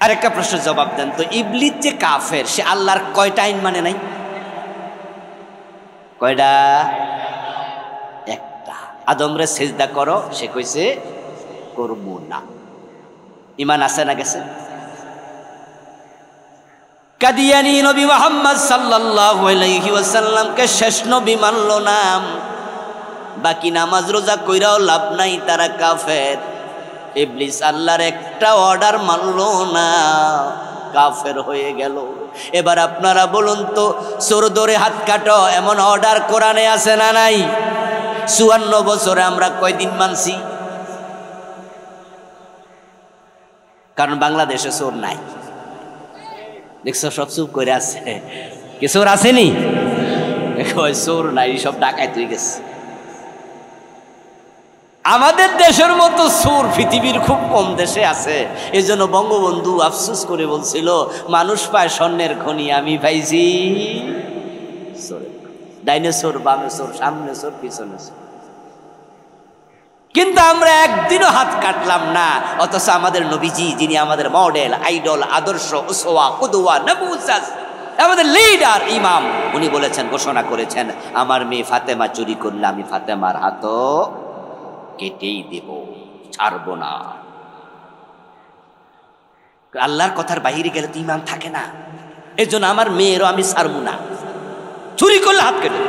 S1: আরেকটা প্রশ্নের জবাব দেন তো, ইবলিস যে কাফের সে আল্লাহর কয়টা আইন মানে নাই? কয়টা? একটা। আদমরে সিজদা করো, সে কইছে করব না। ঈমান আছে না গেছে? কাদিয়ানী নবী মুহাম্মদ সাল্লাল্লাহু আলাইহি ওয়াসাল্লামকে শেষ নবী মানল না, বাকি নামাজ রোজা কইরাও লাভ নাই, তারা কাফের। ইবলিস আল্লাহর একটা অর্ডার মানল না, কাফের হয়ে গেল। এবার আপনারা বলুন তো, চোর ধরে হাত কাটো এমন অর্ডার কোরআনে আছে না নাই? 54 বছরে আমরা কয়দিন মানছি? কারণ বাংলাদেশে চোর নাই। দেখছো সব চুপ করে আছে, কি চোর আসেনি? চোর নাই, সব ডাকায় তুই গেছে। আমাদের দেশের মতো চোর পৃথিবীর খুব কম দেশে আছে। এই জন্য বঙ্গবন্ধু আফসোস করে বলছিল, মানুষ পায় স্বর্ণের খনি, আমি পাইছি ডাইনে চোর, বামে চোর, সামনে চোর, পিছনে চোর। কিন্তু আমরা একদিনও হাত কাটলাম না, অথচ আমাদের নবীজি যিনি আমাদের মডেল, আইডল, আদর্শ, উসওয়া, কুদওয়া, নমুজাজ, আমাদের লিডার, ইমাম, উনি বলেছেন, ঘোষণা করেছেন, আমার মেয়ে ফাতেমা চুরি করলে আমি ফাতেমার হাতও কেটেই দেব, ছাড়বো না। আল্লাহর কথার বাইরে গেলে তো ইমান থাকে না। এই জন্য আমার মেয়েরও আমি ছাড়বো না, চুরি করলে হাত কেটে।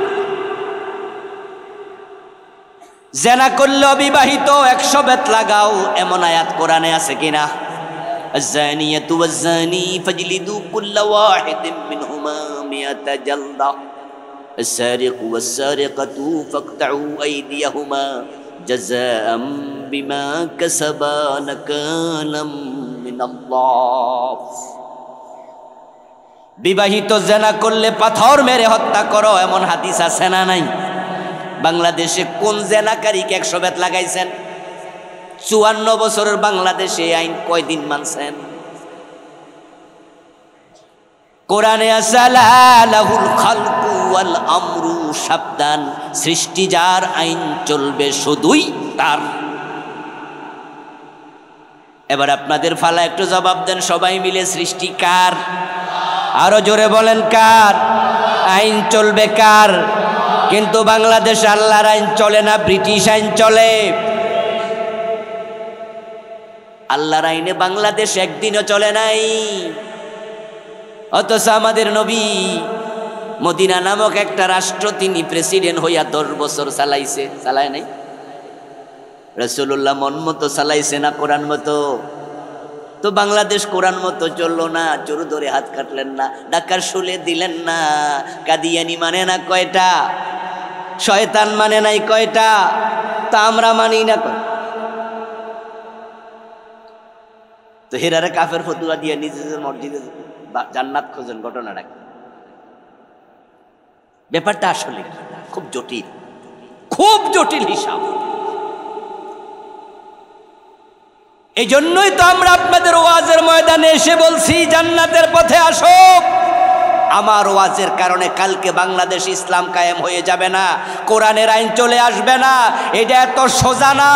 S1: জেনা করলে অবিবাহিত 100 বেত লাগাও, এমন আয়াত কোরআনে আছে কিনা? الزانية والزاني فاجلدوا كل واحد منهما 100 جلدة السارق والسارقة فاقطعوا أيديهما جزاء بما كسبا نكالا من الله। বিবাহিত জেনা করলে পাথর মেরে হত্যা করো, এমন হাদিস আছে না নাই? বাংলাদেশে কোন জেনাকারীকে 100 বেত লাগাইছেন? 54 বছরের বাংলাদেশে আইন কয়দিন মানছেন? কোরআনে আছে লাহুল খালকু ওয়াল আমরু, সাবধান, সৃষ্টি যার, আইন চলবে শুধুই তার। এবার আপনাদের ফালা একটু জবাব দেন, সবাই মিলে, সৃষ্টি কার? আরো জোরে বলেন, কার? আইন চলবে কার? কিন্তু বাংলাদেশে আল্লাহর আইন চলে না, ব্রিটিশ আইন চলে। আল্লাহর আইনে বাংলাদেশ একদিনও চলে নাই। অথচ আমাদের নবী মদিনা নামক একটা রাষ্ট্র তিনি প্রেসিডেন্ট হইয়া 10 বছর চালাইছে, চালায় নাই? রাসূলুল্লাহ মন মতো চালাইছে না কোরআন মতো? তো বাংলাদেশ কোরআন মতো চললো না, চোর ধরে হাত কাটলেন না, ডাকার শুলে দিলেন না, কাদিয়ানি মানে না কয়টা, শয়তান মানে নাই কয়টা, তা আমরা মানি না। তো হেরারে কাফের ফতুয়া দিয়ে নিজেদের মসজিদে জান্নাত খোঁজেন, ঘটনাটা কি? ব্যাপারটা আসলে খুব জটিল, খুব জটিল হিসাব। এই জন্যই তো আমরা আপনাদের ওয়াজের ময়দানে এসে বলছি জান্নাতের পথে আসো। আমার ওয়াজের কারণে কালকে বাংলাদেশ ইসলাম কায়েম হয়ে যাবে না, কোরআনের আইন চলে আসবে না, এটা এত সোজা না।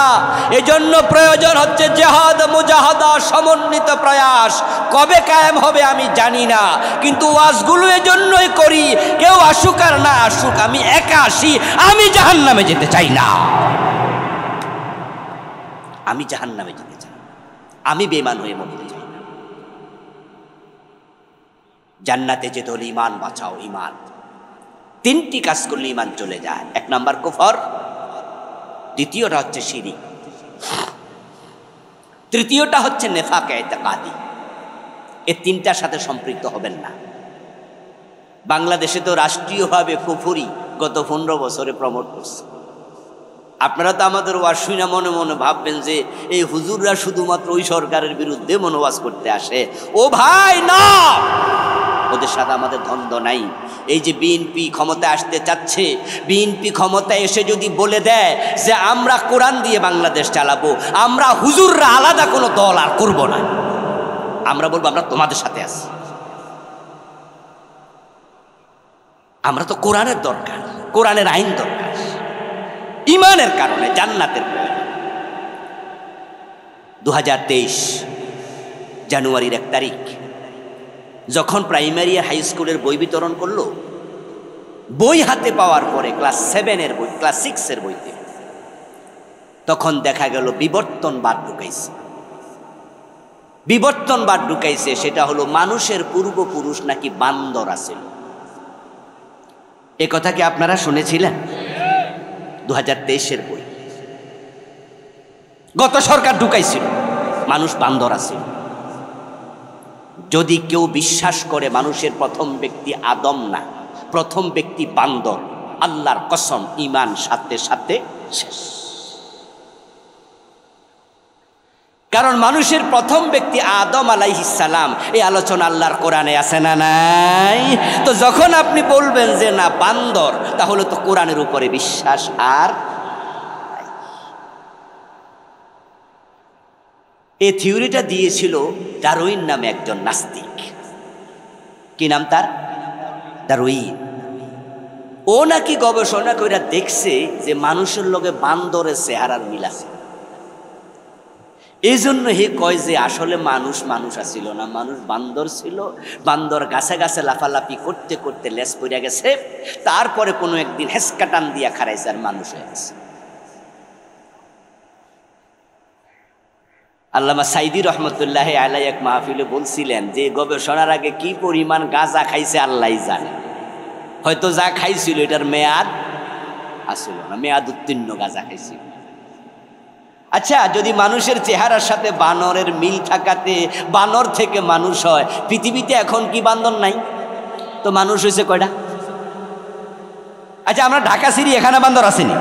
S1: এজন্য প্রয়োজন হচ্ছে জিহাদ মুজাহাদা সমন্বিত প্রয়াস। কবে কায়েম হবে আমি জানি না, কিন্তু ওয়াজগুলো এজন্যই করি কেউ আসুক আর না আসুক আমি একা আসি, আমি জাহান্নামে যেতে চাই না, আমি জাহান্নামে যেতে চাই, আমি বেঈমান হয়ে মরতে চাই না। জান্নাতে যেতে হলে ঈমান বাঁচাও, ঈমান। তিনটি কাজ করলে ঈমান চলে যায়। এক নাম্বার কুফর, দ্বিতীয়টা হচ্ছে শিরক, তৃতীয়টা হচ্ছে নেফাক ইতিকাদি। এই তিনটার সাথে সম্পৃক্ত হবেন না। বাংলাদেশে তো রাষ্ট্রীয়ভাবে কুফরি গত 15 বছরে প্রমোট করছে। আপনারা তো আমাদের ওয়াজ শুনে মনে মনে ভাববেন যে এই হুজুররা শুধুমাত্র ওই সরকারের বিরুদ্ধে মনোবাজ করতে আসে। ও ভাই না, ওদের সাথে আমাদের দ্বন্দ্ব নাই। এই যে বিএনপি ক্ষমতায় আসতে চাচ্ছে, বিএনপি ক্ষমতায় এসে যদি বলে দেয় যে আমরা কোরআন দিয়ে বাংলাদেশ চালাবো, আমরা হুজুররা আলাদা কোনো দল আর করব না, আমরা বলবো আমরা তোমাদের সাথে আছি। আমরা তো কোরআনের দরকার, কোরআনের আইন দরকার, ঈমানের কারণে জান্নাতের প্রয়োজন। 2023 জানুয়ারির 1 তারিখ যখন প্রাইমারি আর হাই স্কুলের বই বিতরণ করলো, বই হাতে পাওয়ার পরে ক্লাস 7-এর বই, ক্লাস 6-এর বইতে, তখন দেখা গেল বিবর্তনবাদ ঢুকাইছে। বিবর্তনবাদ ঢুকাইছে সেটা হলো মানুষের পূর্বপুরুষ নাকি বান্দর আছিল। এ কথা কি আপনারা শুনেছিলেন? 2023-এর বই গত সরকার ঢুকাইছিল, মানুষ বান্দর আছিল। যদি কেউ বিশ্বাস করে মানুষের প্রথম ব্যক্তি আদম না, প্রথম ব্যক্তি বান্দর, আল্লাহর কসম ঈমান সাথে সাথে শেষ। কারণ মানুষের প্রথম ব্যক্তি আদম আলাইহিস সালাম, এই আলোচনা আল্লাহর কোরআনে আছে না নাই? তো যখন আপনি বলবেন যে না বান্দর, তাহলে তো কোরআনের উপরে বিশ্বাস আর। এই থিওরিটা দিয়েছিল ডারউইন নামে একজন নাস্তিক। কি নাম তার? ডারউইন। ও নাকি গবেষণা করে দেখছে যে মানুষের লগে বান্দরের চেহারার মিল আছে। এই জন্য হে কয় যে আসলে মানুষ মানুষ আসিল না, মানুষ বান্দর ছিল। বান্দর গাছে গাছে লাফালাফি করতে করতে লেজ পড়ে গেছে, তারপরে কোনো একদিন হেসকা টান দিয়া খারাইছে আর মানুষ হয়ে গেছে। আল্লামা সাইদি রহমতুল্লাহ আলাই এক মাহফিলে বলছিলেন যে গবেষণার আগে কি পরিমাণ গাঁজা খাইছে আল্লাহ জানে। হয়তো যা খাইছিল এটার মেয়াদ আসিল না, মেয়াদ উত্তীর্ণ গাঁজা খাইছিল। আচ্ছা, যদি মানুষের চেহারার সাথে বানরের মিল থাকাতে বানর থেকে মানুষ হয়, পৃথিবীতে এখন কি বান্দর নাই? তো মানুষ হয়েছে কয়টা? আচ্ছা, আমরা ঢাকা সিরি এখানে বান্দর আসেনি,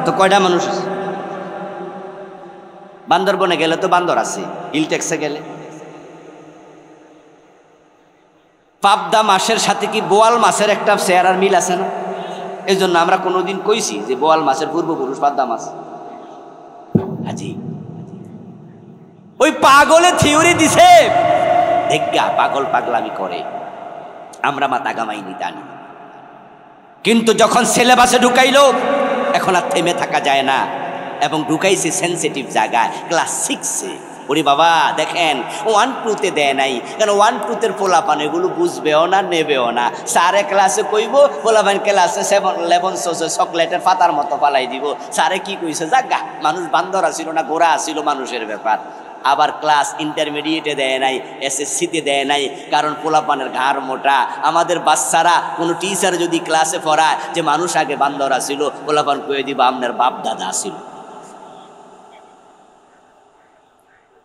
S1: তো কয়টা মানুষ? বান্দরবনে গেলে তো বান্দর আছে, হিলটেক্সে গেলে। পাবদা মাছের সাথে কি বোয়াল মাছের একটা চেহারার মিল আছে না? এই জন্য আমরা কোনোদিন কইছি যে বোয়াল মাছের পূর্বপুরুষ পাবদা মাছ। হাজি ওই পাগলে থিওরি দিছে, দেখা পাগল পাগলামি করে, আমরা মাথা গামাইনি জানি। কিন্তু যখন সিলেবাসে ঢুকাইলো এখন আর থেমে থাকা যায় না, এবং ঢুকাইছে সেন্সিটিভ জায়গায়, ক্লাস 6-এ। ওরে বাবা দেখেন 1-2-তে দেয় নাই, কারণ 1-2-তের পোলাপান এগুলো বুঝবেও না, নেবেও না। স্যারে ক্লাসে কইব, পোলাপান ক্লাসে 7-11 চকলেটের পাতার মতো পালাই দিব। স্যারে কি কইছে, জাগা মানুষ বান্দর আসিল না ঘোড়া আসিল, মানুষের ব্যাপার। আবার ক্লাস ইন্টারমিডিয়েটে দেয় নাই, SSC-তে দেয় নাই, কারণ পোলাপানের ঘাড় মোটা। আমাদের বাচ্চারা কোনো টিচার যদি ক্লাসে পড়ায় যে মানুষ আগে বান্দর আসিল, পোলাপান কয়ে দিব আপনার বাপ দাদা আসিল।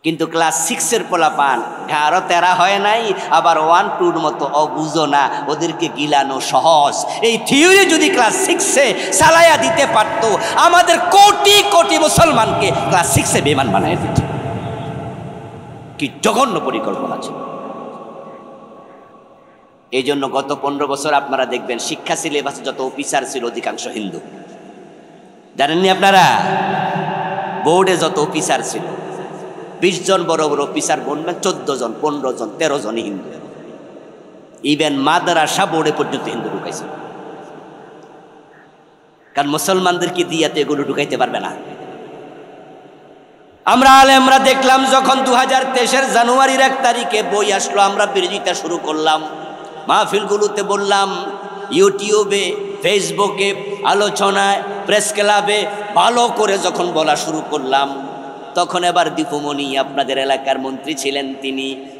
S1: কিন্তু ক্লাস 6-এর পোলাপান ঘাড়ও তেরা হয় নাই, আবার 1-2-র মতো অবুঝো না, ওদেরকে গিলানো সহজ। এই থিওরি যদি ক্লাস 6-এ চালাইয়া দিতে পারত, আমাদের কোটি কোটি মুসলমানকে ক্লাস 6-এ বেঈমান বানাই দিত। কি জঘন্য পরিকল্পনা ছিল। এই জন্য গত 15 বছর আপনারা দেখবেন শিক্ষা সিলেবাসে যত অফিসার ছিল অধিকাংশ হিন্দু। জানেননি আপনারা? বোর্ডে যত অফিসার ছিল 20 জন বড় বড় অফিসার বলবেন 14 জন 15 জন 13 জনই হিন্দু। ইভেন মাদ্রাসা বোর্ডে পর্যন্ত হিন্দু ঢুকাইছে, কারণ মুসলমানদেরকে দিয়ে তো এগুলো ঢুকাইতে পারবে না। আমরা আলেমরা দেখলাম যখন 2023-এর জানুয়ারির 1 তারিখে বই আসলো, আমরা বিরোধিতা শুরু করলাম, মাহফিলগুলোতে বললাম, ইউটিউবে, ফেসবুকে, আলোচনায়, প্রেস ক্লাবে ভালো করে যখন বলা শুরু করলাম, তখন এবার দীপুমণি আপনাদের এলাকার মন্ত্রী ছিলেন,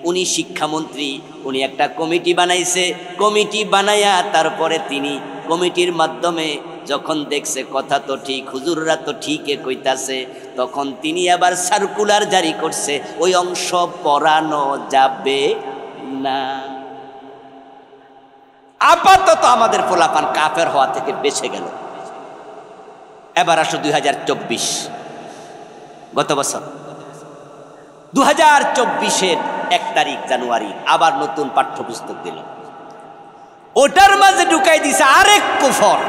S1: উনি শিক্ষামন্ত্রী, উনি একটা কমিটি বানাইছে। কমিটি বানাইয়া তারপরে তিনি কমিটির মাধ্যমে যখন দেখছে কথা তো ঠিক, হুজুররা তো ঠিকই কইতাছে, তখন তিনি আবার সার্কুলার জারি করছে, ওই অংশ পড়ানো যাবে না। আপাতত আমাদের পোলাপান কাফের হওয়া থেকে বেঁচে গেল। এবার আসো 2024, গত বছর 2024-এর 1 তারিখ জানুয়ারি আবার নতুন পাঠ্যপুস্তক দিল। ওটার মাঝে ঢুকাই দিছে আরেক কুফর,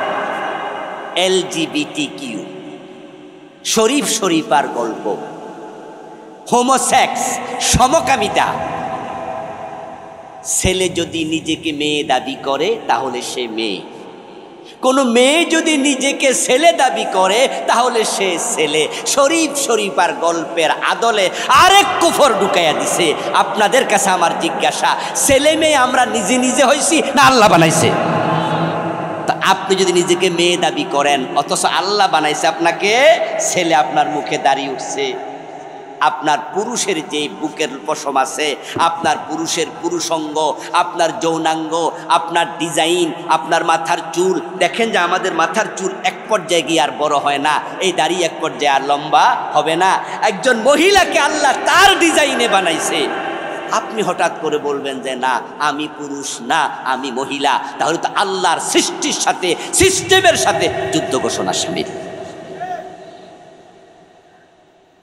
S1: LGBTQ, শরীফ শরীফার গল্প, হোমোসেক্স, সমকামিতা। ছেলে যদি নিজেকে মেয়ে দাবি করে তাহলে সে মেয়ে, কোনো মেয়ে যদি নিজেকে ছেলে দাবি করে তাহলে সে ছেলে। শরীফ শরীফার গল্পের আদলে আরেক কুফর ঢুকাইয়া দিছে। আপনাদের কাছে আমার জিজ্ঞাসা, ছেলে মেয়ে আমরা নিজে নিজে হইছি না আল্লাহ বানাইছে? তো আপনি যদি নিজেকে মেয়ে দাবি করেন অথচ আল্লাহ বানাইছে আপনাকে ছেলে, আপনার মুখে দাঁড়িয়ে উঠছে, আপনার পুরুষের যে বুকের পশম আছে, আপনার পুরুষের পুরুষাঙ্গ, আপনার যৌনাঙ্গ, আপনার ডিজাইন, আপনার মাথার চুল, দেখেন যে আমাদের মাথার চুল এক পর্যায়ে গিয়ে আর বড় হয় না, এই দাড়ি এক পর্যায়ে আর লম্বা হবে না। একজন মহিলাকে আল্লাহ তার ডিজাইনে বানাইছে, আপনি হঠাৎ করে বলবেন যে না আমি পুরুষ না আমি মহিলা, তাহলে তো আল্লাহর সৃষ্টির সাথে, সিস্টেমের সাথে যুদ্ধ ঘোষণা শামিল।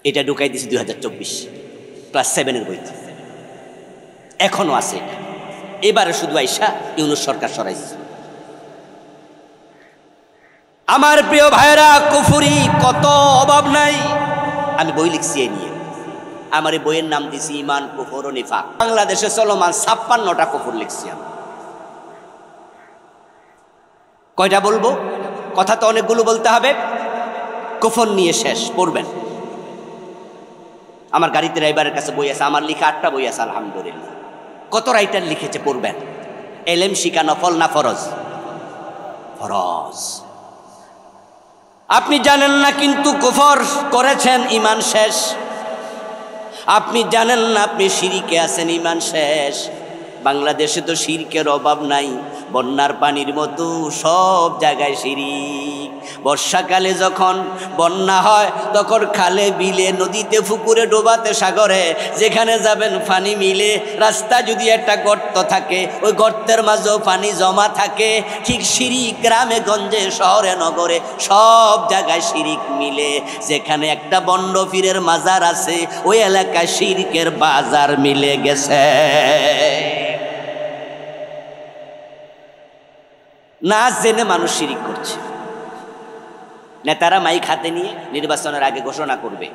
S1: এটা ঢুকাই দিয়েছি 2024 ক্লাস 7-এর বইতে, এখনো আছে। এবারে শুধু আইসা ইউনূস সরকার সরাইছে। আমার প্রিয় ভাইরা, কুফরি কত অভাব নাই। আমি বই লিখছি এ নিয়ে, আমার এই বইয়ের নাম দিছি ঈমান, কুফর ও নিফাক। বাংলাদেশে চলমান 56টা কুফর লিখছি আমি। কয়টা বলবো? কথা তো অনেকগুলো বলতে হবে। কুফর নিয়ে শেষ, পড়বেন। আমার গাড়িতে রাইবারের কাছে বই আছে, আমার লিখা 8টা বই আছে আলহামদুলিল্লাহ। কত রাইটার লিখেছে, পড়বেন। এলেম শিখা নফল না ফরজ? ফরজ। আপনি জানেন না কিন্তু কুফর করেছেন, ঈমান শেষ। আপনি জানেন না আপনি শিরকে আছেন, ঈমান শেষ। বাংলাদেশে তো শিরকের অভাব নাই, বন্যার পানির মতো সব জায়গায় শিরিক। বর্ষাকালে যখন বন্যা হয় তখন খালে বিলে নদীতে পুকুরে ডোবাতে সাগরে যেখানে যাবেন পানি মিলে। রাস্তা যদি একটা গর্ত থাকে ওই গর্তের মাঝেও পানি জমা থাকে। ঠিক শিরিক গ্রামে গঞ্জে শহরে নগরে সব জায়গায় শিরিক মিলে। যেখানে একটা বন্ড পীরের মাজার আছে ওই এলাকায় শিরকের বাজার মিলে গেছে। না জেনে মানুষ শিরিক করছে। নেতারা মাইক হাতে নিয়ে নির্বাচনের আগে ঘোষণা করবে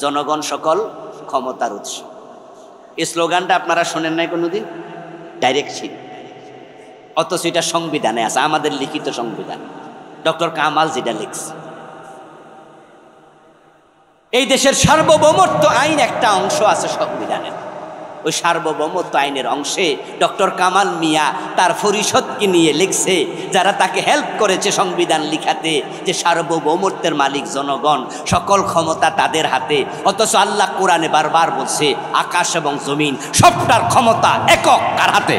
S1: জনগণ সকল ক্ষমতার উৎস। এই স্লোগানটা আপনারা শোনেন নাই কোনোদিন? ডাইরেক্ট শিরিক। অথচ এটা সংবিধানে আছে, আমাদের লিখিত সংবিধান। ডক্টর কামাল যেটা লিখছে, এই দেশের সার্বভৌমত্ব আইন একটা অংশ আছে সংবিধানের। ওই সার্বভৌমত্ব আইনের অংশে ডক্টর কামাল মিয়া তার পরিষদকে নিয়ে লিখছে, যারা তাকে হেল্প করেছে সংবিধান লিখাতে, যে সার্বভৌমত্বের মালিক জনগণ, সকল ক্ষমতা তাদের হাতে। অথচ আল্লাহ কোরআনে বারবার বলছে আকাশ এবং জমিন সবটার ক্ষমতা একক কার হাতে?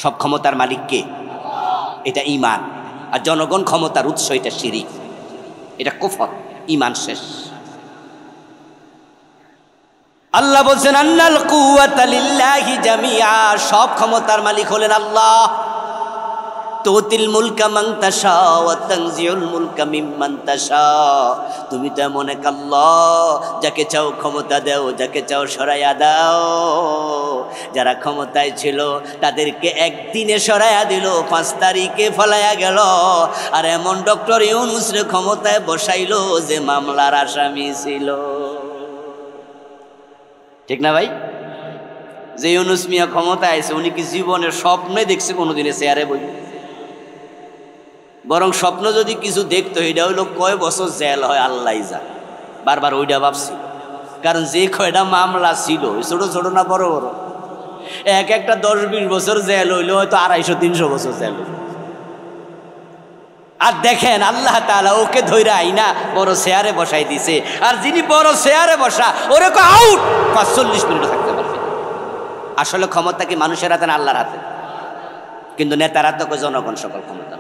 S1: সব ক্ষমতার মালিক কে? এটা ঈমান। আর জনগণ ক্ষমতার উৎস, এটা শিরিক, এটা কুফর। ঈমান শেষ। আল্লাহ বলছেন আন্নাল কুওয়াতা লিল্লাহি জামিআ, সব ক্ষমতার মালিক হলেন আল্লাহ। তুতিল মুলকা মান তাশা ওয়া তানজিউল মুলকা মিম্মান তাশা। তুমি তো এমন এক আল্লাহ, যাকে চাও ক্ষমতা দাও, যাকে চাও সরাইয়া দাও। যারা ক্ষমতায় ছিল তাদেরকে একদিনে সরাইয়া দিল, 5 তারিখে ফলাইয়া গেল। আর এমন ডক্টর ইউনূসরে ক্ষমতায় বসাইলো যে মামলার আসামি ছিল। ঠিক না ভাই? যে ইউনূস মিয়া ক্ষমতায় আছে, উনি কি জীবনের স্বপ্নে দেখছে কোনোদিনে চেয়ারে বই? বরং স্বপ্ন যদি কিছু দেখতো, এটা হইলো কয় বছর জেল হয় আল্লাহ জানে। বারবার ওইটা ভাবছিল, কারণ যে কয়টা মামলা ছিল, ছোট ছোট না বড় বড়, এক একটা 10-20 বছর জেল হইলো, হয়তো 250-300 বছর জেল হইল। আর দেখেন আল্লাহ তাআলা ওকে ধইরা আইনা বড় চেয়ারে বসাই দিছে। আর যিনি বড় চেয়ারে বসা, ওরে কো আউট, 45 মিনিট থাকতে পারবে। আসলে ক্ষমতা কি মানুষের হাতে না আল্লাহর হাতে? কিন্তু নেতারা তো জনগণ সকল ক্ষমতা,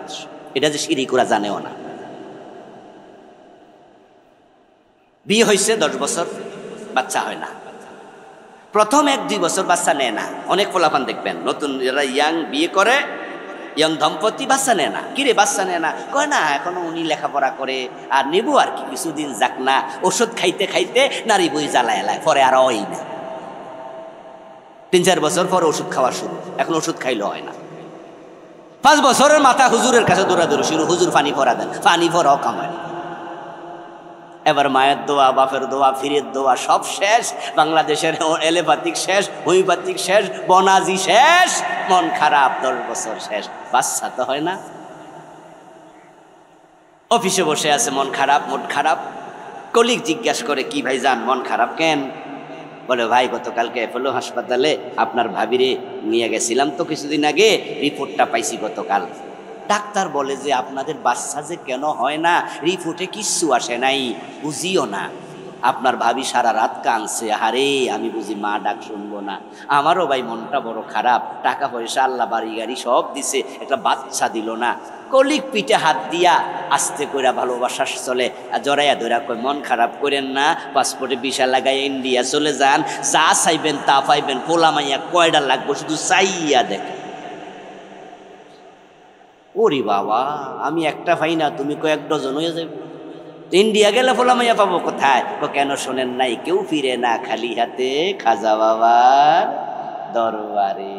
S1: এটা যে শিরিক ওরা জানেও না। বিয়ে হয়েছে 10 বছর, বাচ্চা হয় না। প্রথম 1-2 বছর বাচ্চা নেয় না। অনেক পোলাপান দেখবেন নতুন যারা ইয়াং বিয়ে করে, ইয়াং দম্পতি বাচ্চা নেয় না। কিরে বাচ্চা নেয় না? কয় না এখনো উনি লেখাপড়া করে, আর নেবো আর কি, কিছুদিন যাক না। ওষুধ খাইতে খাইতে নারী বই জ্বালায় এলায়, পরে আর হয় না। 3-4 বছর পর ওষুধ খাওয়া শুরু, এখন ওষুধ খাইলে হয় না। 5 বছরের মাথা হুজুরের কাছে দৌড়াদৌড়ি শুরু, হুজুর পানি ভরা দেন, পানি ভরাও কামায়। এবার মায়ের দোয়া, বাপের দোয়া, ফিরের দোয়া সব শেষ। বাংলাদেশের এলোপ্যাথিক শেষ, হোমিওপ্যাথিক শেষ, বনাজি শেষ, মন খারাপ, 10 বছর শেষ, বাচ্চা তো হয় না। অফিসে বসে আছে, মন খারাপ, মন খারাপ। কলিগ জিজ্ঞাসা করে, কি ভাই যান মন খারাপ কেন? বলে ভাই গতকালকে অ্যাপোলো হাসপাতালে আপনার ভাবিরে নিয়ে গেছিলাম তো কিছুদিন আগে, রিপোর্টটা পাইছি গতকাল। ডাক্তার বলে যে আপনাদের বাচ্চা যে কেন হয় না, রিপোর্টে কিচ্ছু আসে নাই, বুঝিও না। আপনার ভাবি সারা রাত কাঁদছে, আরে আমি বুঝি মা ডাক শুনবো না। আমারও ভাই মনটা বড় খারাপ, টাকা পয়সা আল্লাহ বাড়ি গাড়ি সব দিছে, একটা বাচ্চা দিল না। কলিক পিঠে হাত দিয়া আস্তে করে ভালোবাসার চলে জড়াইয়া ধরা কই, মন খারাপ করেন না, পাসপোর্টে ভিসা লাগাই ইন্ডিয়া চলে যান, যা চাইবেন তা পাইবেন, পোলা মাইয়া কয়টা লাগবো শুধু চাইয়া দেখেন। ওরে বাবা, আমি একটা পাই না, তুমি কয়েক ডজন হয়ে যাবে। ইন্ডিয়া গেলে পোলা মাইয়া পাবো কোথায়? কেন শোনেন নাই, কেউ ফিরে না খালি হাতে খাজা বাবার দরবারে।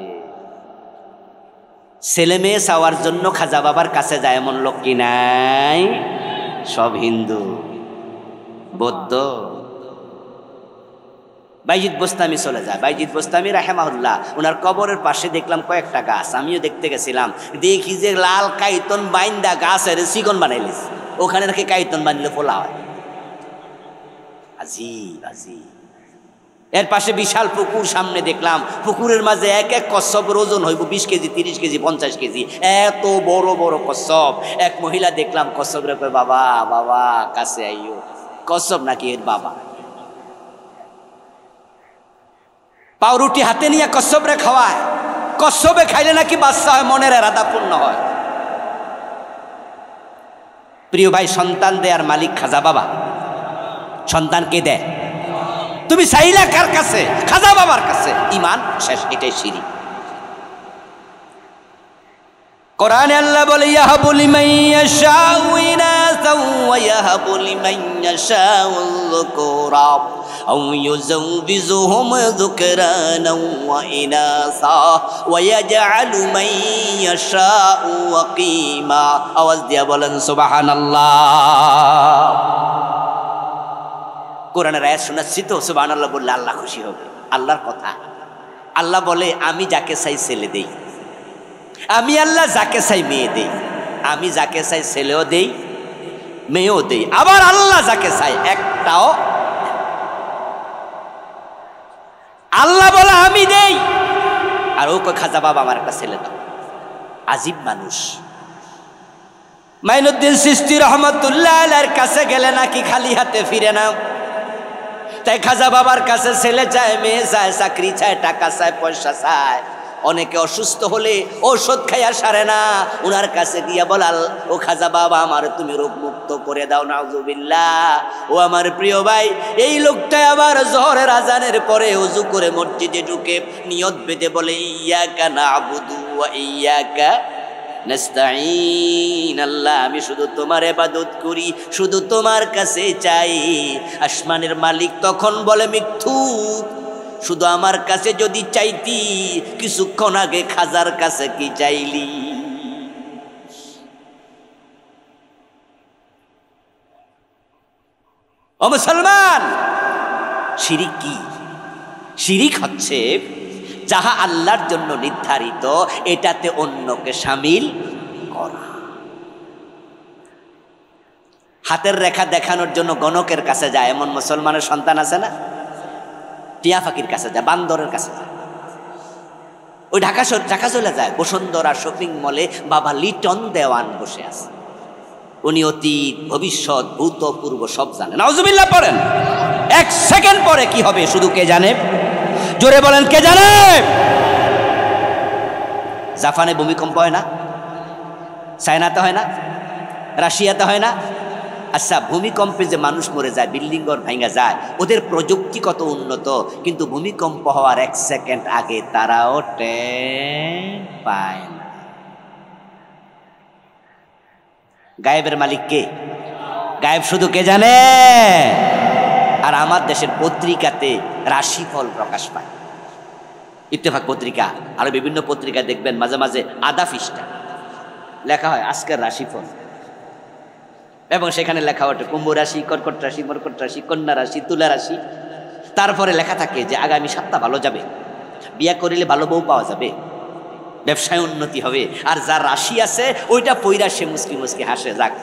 S1: ছেলে মেয়ে চাওয়ার জন্য খাজা বাবার কাছে যায় এমন লোক কি নাই? সব হিন্দু, বৌদ্ধ। বাইজিদ বোস্তামি চলে যায়। বাইজিদ বোস্তামি রাহেমাহুল্লাহ, ওনার কবরের পাশে দেখলাম কয়েকটা গাছ, আমিও দেখতে গেছিলাম। দেখি যে লাল কাইতন বাইন্দা গাছের চিকন বানাইলিস, ওখানে নাকি কাইতন বানলে ফোলা হয়। আজিব আজিব। এর পাশে বিশাল পুকুর সামনে দেখলাম, পুকুরের মাঝে এক এক কচ্ছপের ওজন হইব 20 কেজি, 30 কেজি, 50 কেজি, এত বড় বড় কচ্ছপ। এক মহিলা দেখলাম কচ্ছপরে কয়, বাবা বাবা কাছে আইও। কচ্ছপ নাকি এর বাবা। পাউরুটি হাতে নিয়ে কচ্ছপরে খাওয়ায়, কচ্ছপে খাইলে নাকি বাচ্চা হয়, মনের এরাদা পূর্ণ হয়। প্রিয় ভাই, সন্তান দেয়ার মালিক খাজা বাবা। সন্তানকে দেয়, তুমি চাইলা কার কাছে? খাজা বাবার কাছে। ঈমান শেষ, এটাই শিরিক। কোরআনে আল্লাহ বলে, ইয়াহাবু লিমান ইয়াশাউ ইনাসাও ওয়া ইয়াহাবু লিমান ইয়াশাউ যুকুরা আও ইউযাউযুহুম যুকরানাও ওয়া ইনাসা ওয়া ইয়াজআলু মান ইয়াশাউ ওয়াকিমা। আওয়াজ দিয়া বলেন সুবহানাল্লাহ। কোরআনের আয়াত শোনাচ্ছি তো, সুবহানাল্লাহ বললে আল্লাহ খুশি হবে। আল্লাহর কথা, আল্লাহ বলে আমি যাকে চাই ছেলে দেই, আমি আল্লাহ যাকে চাই মেয়ে দেই, আমি যাকে চাই ছেলেও দেই মেয়েও দেই, আবার আল্লাহ যাকে চাই একটাও। আল্লাহ বলে আমি দেই, আর ও কয় খাজা বাবা আমার একটা ছেলে দাও। আজীব মানুষ। মাইনুদ্দিন চিশতি রহমতুল্লাহ আলাইহির কাছে গেলে নাকি খালি হাতে ফিরে না। তাই খাজা বাবার কাছে ছেলে চায়, মেয়ে চায়, চাকরি চায়, টাকা চায়, পয়সা চায়। অনেকে অসুস্থ হলে ঔষধ খাইয়া সারে না, ওনার কাছে গিয়া বলাল, ও খাজা বাবা আমার তুমি রোগ মুক্ত করে দাও। নাউজুবিল্লাহ। ও আমার প্রিয় ভাই, এই লোকটা আবার জোহরের আজানের পরে ওযু করে মসজিদে ঢুকে নিয়ত বেঁধে বলে, ইয়াকা না'বুদু ওয়া ইয়াকা নাস্তাঈন, আল্লাহ আমি শুধু তোমার ইবাদত করি, শুধু তোমার কাছে চাই। আসমানের মালিক তখন বলে মিথ্যুক, শুধু আমার কাছে যদি চাইতি, কিছুক্ষণ আগে খাজার কাছে কি চাইলি? ও মুসলমান, শিরিক কি? শিরিক হচ্ছে যাহা আল্লাহর জন্য নির্ধারিত এটাতে অন্যকে শামিল করা। হাতের রেখা দেখানোর জন্য গণকের কাছে যায়, এমন মুসলমানের সন্তান আছে না? টিয়া ফাকির কাছে যায়, বান্দরের কাছে যায়। ওই ঢাকা চলে যায় বসুন্ধরা শপিং মলে, বাবা লিটন দেওয়ান বসে আছে। উনি অতীত ভবিষ্যৎ ভূতপূর্ব সব জানেন। নাউজুবিল্লাহ পড়েন। এক সেকেন্ড পরে কি হবে শুধু কে জানে? জোরে বলেন, কে জানে? জাপানে ভূমিকম্প হয় না? চায়নাতে হয় না? রাশিয়াতে হয় না? আচ্ছা, ভূমিকম্পে যে মানুষ মরে যায়, বিল্ডিং ঘর ভাঙা যায়, ওদের প্রযুক্তি কত উন্নত, কিন্তু ভূমিকম্প হওয়ার এক সেকেন্ড আগে তারাও টের পায় না। গায়েবের মালিক কে? গায়েব শুধু কে জানে? আর আমার দেশের পত্রিকাতে রাশিফল প্রকাশ পায়, ইত্তেফাক পত্রিকা, আরো বিভিন্ন পত্রিকা দেখবেন মাঝে মাঝে আধা পৃষ্ঠা লেখা হয় আজকের রাশিফল, এবং সেখানে লেখা ওঠে কুম্ভ রাশি, কর্কট রাশি, মকর রাশি, কন্যা রাশি, তুলা রাশি। তারপরে লেখা থাকে যে আগামী সপ্তাহ ভালো যাবে, বিয়া করিলে ভালো বউ পাওয়া যাবে, ব্যবসায় উন্নতি হবে। আর যার রাশি আছে ওইটা পইরা সে মুসকি মুসকি হাসে, যাক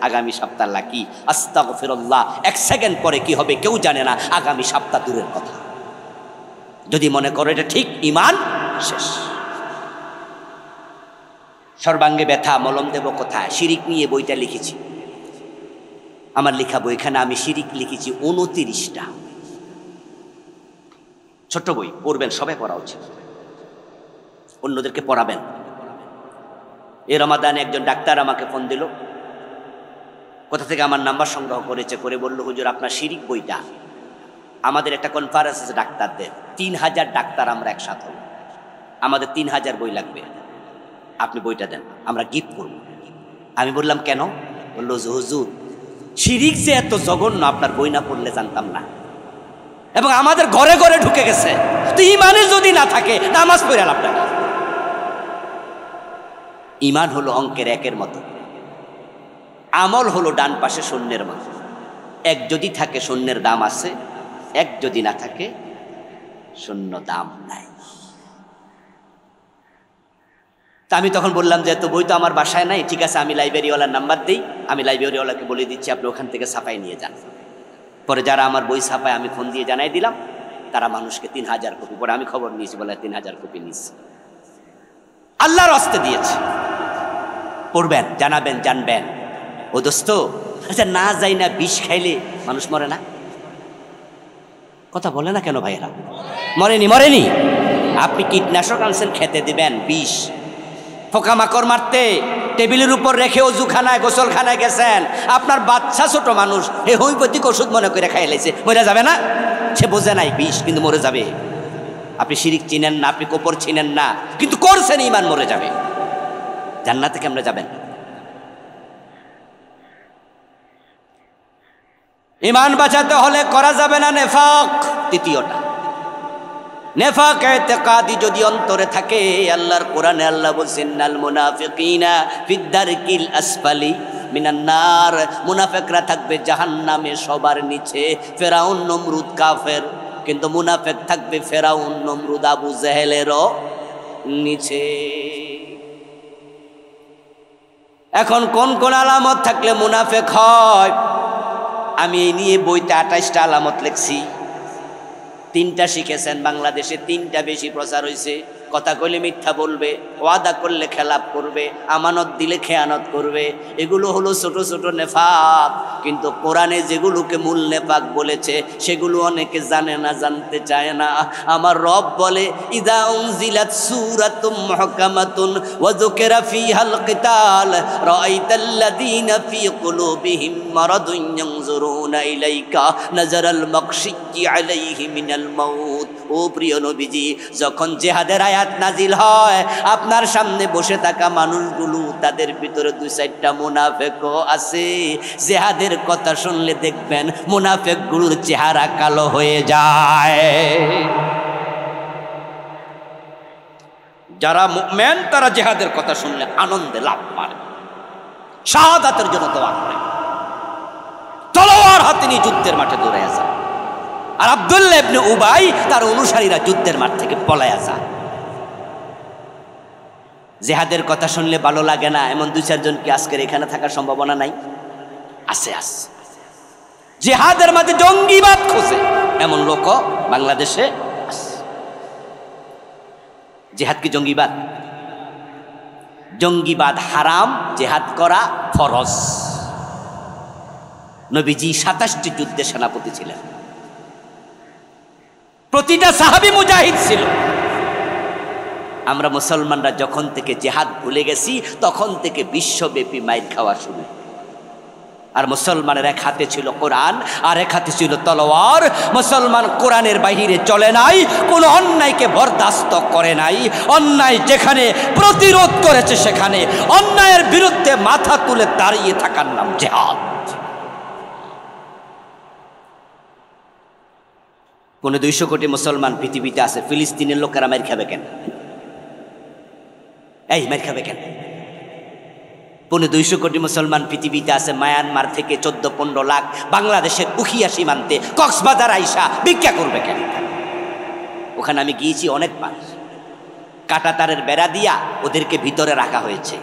S1: আগামী সপ্তাহ লাকি। আস্তাগফিরুল্লাহ, এক সেকেন্ড পরে কি হবে কেউ জানে না, আগামী সপ্তাহ দূরের কথা। যদি মনে করো এটা ঠিক, ঈমান শেষ। সর্বাঙ্গে ব্যথা, মলম দেব কোথায়? শিরিক নিয়ে বইটা লিখেছি, আমার লেখা বইখানে আমি শিরিক লিখেছি 29টা। ছোট্ট বই, পড়বেন, সবাই পড়া উচিত, অন্যদেরকে পড়াবেন। এই রমাদানে একজন ডাক্তার আমাকে ফোন দিল, কোথা থেকে আমার নাম্বার সংগ্রহ করেছে, করে বলল হুজুর আপনার শিরিক বইটা, আমাদের একটা কনফারেন্স আছে ডাক্তারদের, 3000 ডাক্তার আমরা একসাথে হব, আমাদের 3000 বই লাগবে, আপনি বইটা দেন, আমরা গিফট করব। আমি বললাম কেন? বললো যে হুজুর শিরিক যে এত জঘন্য আপনার বই না পড়লে জানতাম না, এবং আমাদের ঘরে ঘরে ঢুকে গেছে। তো ইমানে যদি না থাকে নামাজ পড়ে লাভটা কি? ইমান হলো অঙ্কের একের মতো, আমল হলো ডান পাশে শূন্যের মতো। এক যদি থাকে শূন্যের দাম আছে, এক যদি না থাকে শূন্য দাম নাই। তা আমি তখন বললাম যে তো বই তো আমার বাসায় নাই, ঠিক আছে আমি লাইব্রেরিওয়ালার নাম্বার দিই, আমি লাইব্রেরিওয়ালাকে বলে দিচ্ছি আপনি ওখান থেকে ছাপাই নিয়ে যান। পরে যারা আমার বই ছাপায় আমি ফোন দিয়ে জানাই দিলাম, তারা মানুষকে 3000 কপি, পরে আমি খবর নিয়েছি, বলে 3000 কপি নিয়েছি, আল্লাহর হস্তে দিয়েছি। পড়বেন, জানাবেন, জানবেন। ও দোস্ত, আচ্ছা না যাই না বিষ খাইলে মানুষ মরে না? কথা বলে না কেন ভাইয়েরা? মরেনি, মরেনি। আপনি কীটনাশক আনছেন খেতে দিবেন, বিষ। পোকামাকড় মারতে টেবিলের উপর রেখে অজুখানায় গোসলখানায় গেছেন, আপনার বাচ্চা ছোট মানুষ এই হোমিওপ্যাথিক ওষুধ মনে করে খাই লাইছে, মরে যাবে না? সে বোঝে নাই বিষ, কিন্তু মরে যাবে। আপনি শিরিক চিনেন না, আপনি কোপর চিনেন না, কিন্তু করছেন, ঈমান মরে যাবে। জান্নাতে কেমনে যাবেন? ঈমান বাঁচাতে হলে করা যাবে না নেফাক। তৃতীয়টা, নেফাক ইতিকাদি যদি অন্তরে থাকে, আল্লাহর কোরআনে আল্লাহ বলছেন নাল মুনাফিকিনা ফিদ-দারকিল আসফালি মিনান নার, মুনাফিকরা থাকবে জাহান্নামে সবার নিচে। ফেরাউন নমরুদ কাফের, কিন্তু মুনাফিক থাকবে ফেরাউন নমরুদ আবু জেহেলেরও নিচে। এখন কোন কোন আলামত থাকলে মুনাফিক হয়? আমি এই নিয়ে বইতে 28টা আলামত লিখছি। 3টা শিখেছেন বাংলাদেশে, 3টা বেশি প্রচার হয়েছে। কথা কইলে মিথ্যা বলবে, ওয়াদা করলে খেলাপ করবে, আমানত দিলে খেয়ানত করবে। এগুলো হলো ছোট ছোট নেফাক, কিন্তু কোরআনে যেগুলোকে মূল নেফাক বলেছে সেগুলো অনেকে জানে না, জানতে চায় না। আমার রব বলে ইদা উনজিলাত সূরাতুম মুহকামাতুন ওয়া যুকিরা ফীহাল কিতাল রাআইতাল্লাযীনা ফী কুলুবিহিম মারাদুন ইয়ানজুরুনা ইলাইকা নাজারাল মাগশিয়্যি আলাইহি মিনাল মাউত ও প্রিয় নবীজি, যখন জিহাদের আয়াত নাজিল হয় আপনার সামনে বসে থাকা মানুষগুলো তাদের ভিতরে 2-4টা মুনাফিকও আছে। জিহাদের কথা শুনলে দেখবেন মুনাফিকগুলোর চেহারা কালো হয়ে যায়। যারা মুমিন তারা জিহাদের কথা শুনলে আনন্দে লাফ মারে, শাহাদাতের জন্য দোয়া করে, তলোয়ার হাতে নিয়ে যুদ্ধের মাঠে দৌড়ে যায়। আর আব্দুল্লাহ ইবনে উবাই তার অনুসারীরা যুদ্ধের মাঠ থেকে পলায়া যায়। জিহাদের কথা শুনলে ভালো লাগে না এমন 2-4 জন কি আজকের এখানে থাকার সম্ভাবনা নাই? আছে। জিহাদের মাঝে জঙ্গিবাদ খোঁজে এমন লোক বাংলাদেশে আছে। জিহাদ কি জঙ্গিবাদ? জঙ্গিবাদ হারাম, জিহাদ করা ফরজ। নবীজি 27টি যুদ্ধে সেনাপতি ছিলেন, প্রতিটা সাহাবী মুজাহিদ ছিল। আমরা মুসলমানরা যখন থেকে জিহাদ ভুলে গেছি তখন থেকে বিশ্বব্যাপী মাইর খাওয়া শুরু। আর মুসলমানের এক হাতে ছিল কোরআন আর এক হাতে ছিল তলোয়ার। মুসলমান কোরআনের বাহিরে চলে নাই, কোন অন্যায়কে বরদাস্ত করে নাই। অন্যায় যেখানে প্রতিরোধ করেছে সেখানে অন্যায়ের বিরুদ্ধে মাথা তুলে দাঁড়িয়ে থাকার নাম জিহাদ। কোন 200 কোটি মুসলমান পৃথিবীতে আছে, ফিলিস্তিনের লোকেরা মাইর খাবে কেন? এই মাইর খাবে কেন? 200 কোটি মুসলমান পৃথিবীতে আছে, মায়ানমার থেকে 14-15 লাখ বাংলাদেশের উখিয়া সীমান্তে কক্সবাজার আইসা ভিক্ষা করবে কেন? ওখানে আমি গিয়েছি অনেকবার। কাঁটাতারের বেড়া দিয়া ওদেরকে ভিতরে রাখা হয়েছে।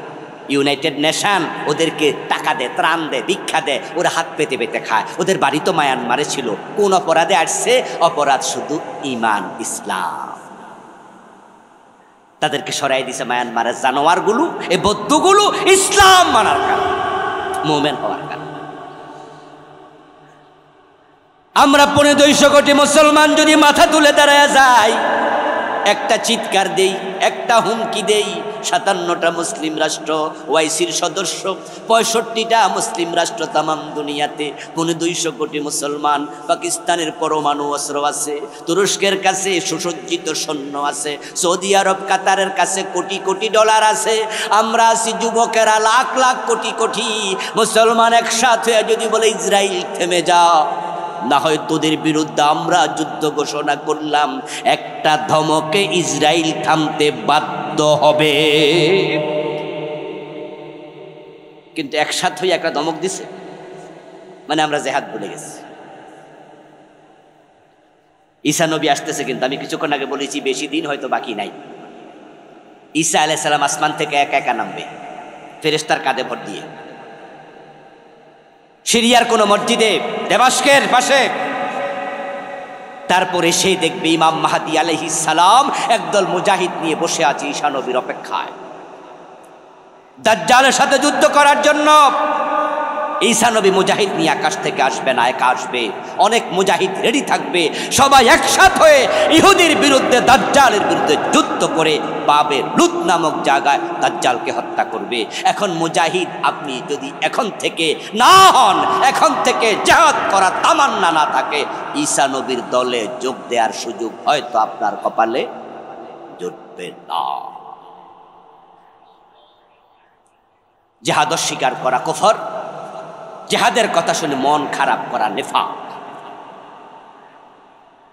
S1: ইউনাইটেড নেশন ওদেরকে টাকা দেয়, ত্রাণ দেয়, ভিক্ষা দেয়, ওরা হাত পেতে পেতে খায়। ওদের বাড়ি তো মায়ানমারে ছিল। কোন অপরাধে আসছে? অপরাধ শুধু ঈমান, ইসলাম। তাদেরকে সরাই দিছে মায়ানমারের জানোয়ারগুলো, এই বৌদ্ধগুলো ইসলাম মানার কারণ, মুমিন হওয়ার কারণ। আমরা 250 কোটি মুসলমান যদি মাথা তুলে দাঁড়ায় যাই, একটা চিৎকার দেই, একটা হুমকি দেই, 57টা মুসলিম রাষ্ট্র, ওআইসির সদস্য, 65টা মুসলিম রাষ্ট্র তামাম দুনিয়াতে, 250 কোটি মুসলমান। পাকিস্তানের পরমাণু অস্ত্র আছে, তুরস্কের কাছে সুসজ্জিত সৈন্য আছে, সৌদি আরব কাতারের কাছে কোটি কোটি ডলার আছে। আমরা আছি যুবকেরা লাখ লাখ কোটি কোটি মুসলমান একসাথে যদি বলে ইসরায়েল থেমে যা, না হয় তোদের বিরুদ্ধে আমরা যুদ্ধ ঘোষণা করলাম, একটা ধমকে ইসরায়েল থামতে বাধ্য হবে। কিন্তু একসাথে হয়ে একটা ধমক দিছে, মানে আমরা জিহাদ ভুলে গেছি। ঈসা নবী আসতেছে, কিন্তু আমি কিছুক্ষণ আগে বলেছি বেশি দিন হয়তো বাকি নাই। ঈসা আলাইহিস সালাম আসমান থেকে একা একা নামবে, ফেরেশতার কাঁধে ভর দিয়ে। সিরিয়ার কোন মসজিদে দামেস্কের পাশে, তারপরে সেই দেখবে ইমাম মাহদী আলাইহিস সালাম একদল মুজাহিদ নিয়ে বসে আছে ঈসা নবীর অপেক্ষায় দাজ্জালের সাথে যুদ্ধ করার জন্য। ঈসা নবী মুজাহিদ নিয়ে আকাশ থেকে আসবে না, একা আসবে। অনেক মুজাহিদ রেডি থাকবে, সবাই একসাথে হয়ে ইহুদির বিরুদ্ধে, দাজ্জালের বিরুদ্ধে যুদ্ধ করে বাবে লুত নামক জায়গায় দাজ্জালকে হত্যা করবে। এখন মুজাহিদ আপনি যদি এখন থেকে না হন, এখন থেকে জিহাদ করার তামান্না না থাকে, ঈসা নবীর দলে যোগ দেওয়ার সুযোগ হয়তো আপনার কপালে জুটবে না। জিহাদ অস্বীকার করা কুফর, জিহাদের কথা শুনে মন খারাপ করা নিফাক।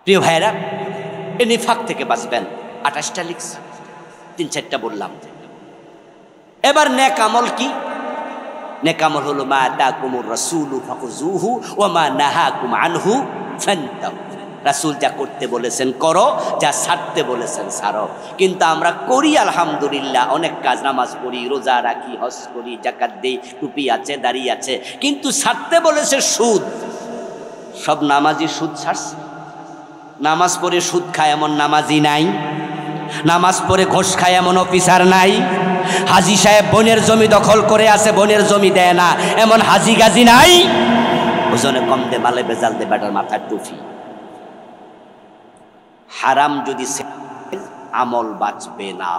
S1: প্রিয় ভাইরা, এই নিফাক থেকে বাঁচবেন। 28টা লিখছি, 3-4টা বললাম। এবার নেক আমল কি? নেক আমল হলো মা আতাকুমুর রাসূলু ফাখুযুহু ওয়া মা নাহাকুম আনহু ফান্তাহু। রাসূল যা করতে বলেছেন করো, যা ছাড়তে বলেছেন ছাড়ো। কিন্তু আমরা করি আলহামদুলিল্লাহ, অনেক কাজ, নামাজ পড়ি, রোজা রাখি, হজ করি, যাকাত দেই, টুপি আছে, দাড়ি আছে, কিন্তু ছাড়তে বলেছে সুদ। সব নামাজি সুদ ছাড়ছে। নামাজ পড়ে সুদ খায় এমন নামাজি নাই, নামাজ পড়ে ঘোষ খায় এমন অফিসার নাই, হাজি সাহেব বোনের জমি দখল করে আছে, বোনের জমি দেয় না এমন হাজি গাজি নাই, ওজনে কম দে, মালে বেজাল দে, বেটার মাথায় টুপি। হারাম যদি আমল বাঁচবে না,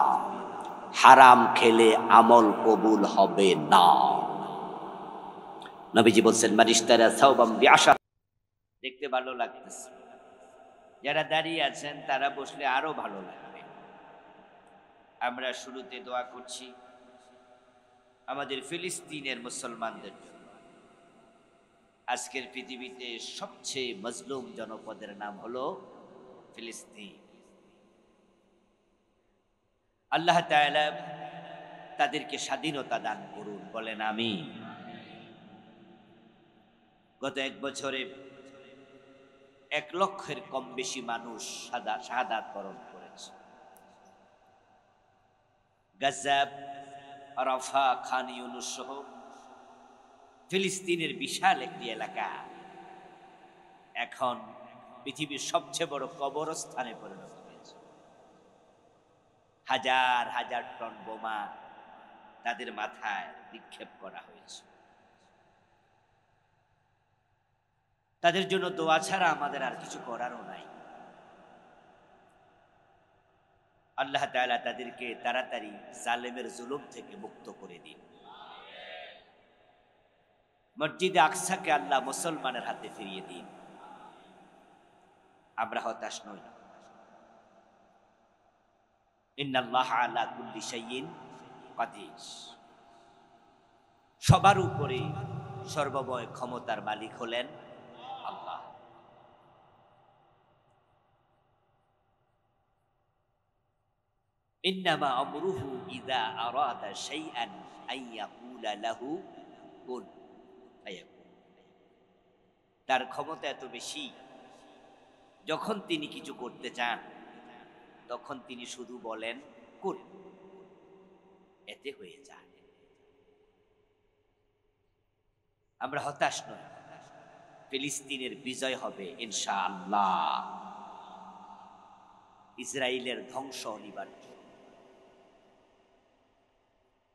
S1: হারাম খেলে আমল কবুল হবে না। নবীজি বলছেন মানিশতারা সাওবাম বিআশা, দেখতে ভালো লাগতেছে, যারা দাঁড়িয়ে আছেন তারা বসলে আরো ভালো লাগবে। আমরা শুরুতে দোয়া করছি আমাদের ফিলিস্তিনের মুসলমানদের জন্য। আজকের পৃথিবীতে সবচেয়ে মজলুম জনপদের নাম হলো ফিলিস্তিন। আল্লাহ তাআলা তাদেরকে স্বাধীনতা দান করুন, বলেন আমিন। গত এক বছরে 1 লক্ষের কম বেশি মানুষ শাহাদাত বরণ করেছে। গাজা, রাফা, খান ইউনুস সহ ফিলিস্তিনের বিশাল একটি এলাকা এখন পৃথিবীর সবচেয়ে বড় কবরস্থানে পরিণত হয়েছে। হাজার হাজার টন বোমা তাদের মাথায় নিক্ষেপ করা হয়েছে। তাদের জন্য দোয়া ছাড়া আমাদের আর কিছু করারও নাই। আল্লাহ তাআলা তাদেরকে তাড়াতাড়ি জালেমের জুলুম থেকে মুক্ত করে দিন। মসজিদে আকসাকে আল্লাহ মুসলমানের হাতে ফিরিয়ে দিন। আমরা হতাশ নই। ইন্নাল্লাহা আলা কুল্লি শাইইন কাদির। সবার উপরে সর্বময় ক্ষমতার মালিক হলেন আল্লাহ। ইন্নামা আমরুহু ইযা আরাদা শাইআন আন ইয়াকুলা লাহু কুন ফায়াকুন। তার ক্ষমতা এত বেশি, যখন তিনি কিছু করতে চান তখন তিনি শুধু বলেন কুন, এতে হয়ে যায়। আমরা হতাশ নই। ফিলিস্তিনের বিজয় হবে ইনশাআল্লাহ। ইসরায়েলের ধ্বংস অনিবার্য।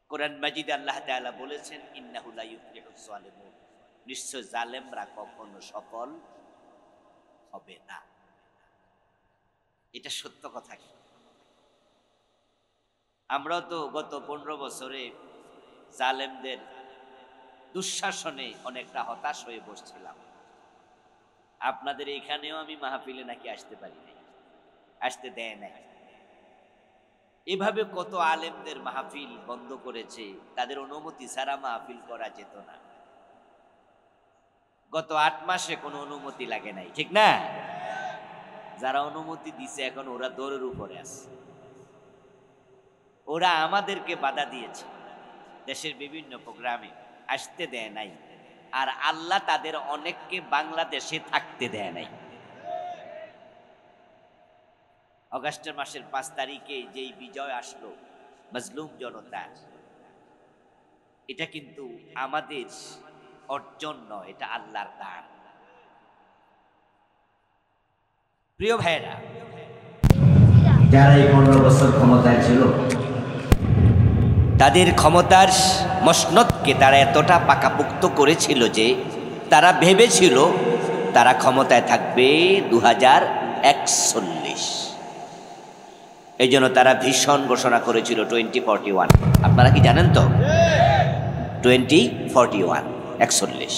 S1: কোরআন মাজিদে আল্লাহ তাআলা বলেছেন, ইন্নাহু লা ইউফলিহুজ জালিমুন। নিশ্চয় জালেমরা কখনো সফল হবে না। এটা সত্য কথা। আমরা তো গত 15 বছরে জালেমদের দুঃশাসনে অনেকটা হতাশ হয়ে বসছিলাম। আপনাদের এখানেও আমি মাহফিলে নাকি আসতে পারি নাই, আসতে দেয় নাই। এভাবে কত আলেমদের মাহফিল বন্ধ করেছে, তাদের অনুমতি ছাড়া মাহফিল করা যেত না। গত 8 মাসে কোনো অনুমতি লাগে নাই, ঠিক না? যারা অনুমতি দিছে এখন ওরা দৌড়ের উপরে আছে। ওরা আমাদেরকে বাধা দিয়েছে, দেশের বিভিন্ন প্রোগ্রামে আসতে দেয় নাই। আর আল্লাহ তাদের অনেককে বাংলাদেশে থাকতে দেয় নাই। আগস্টের মাসের 5 তারিখে যেই বিজয় আসলো মজলুম জনতার, এটা কিন্তু আমাদের অর্জন নয়, এটা আল্লাহর দান। প্রিয় ভাইরা, যারা এই 15 বছর ক্ষমতায় ছিল, তাদের ক্ষমতার মসনদকে তারা এতটা পাকাপোক্ত করেছিল যে তারা ভেবেছিল তারা ক্ষমতায় থাকবে 2041। এই জন্য তারা ভীষণ ঘোষণা করেছিল 2041। আপনারা কি জানেন তো? 2041, 41।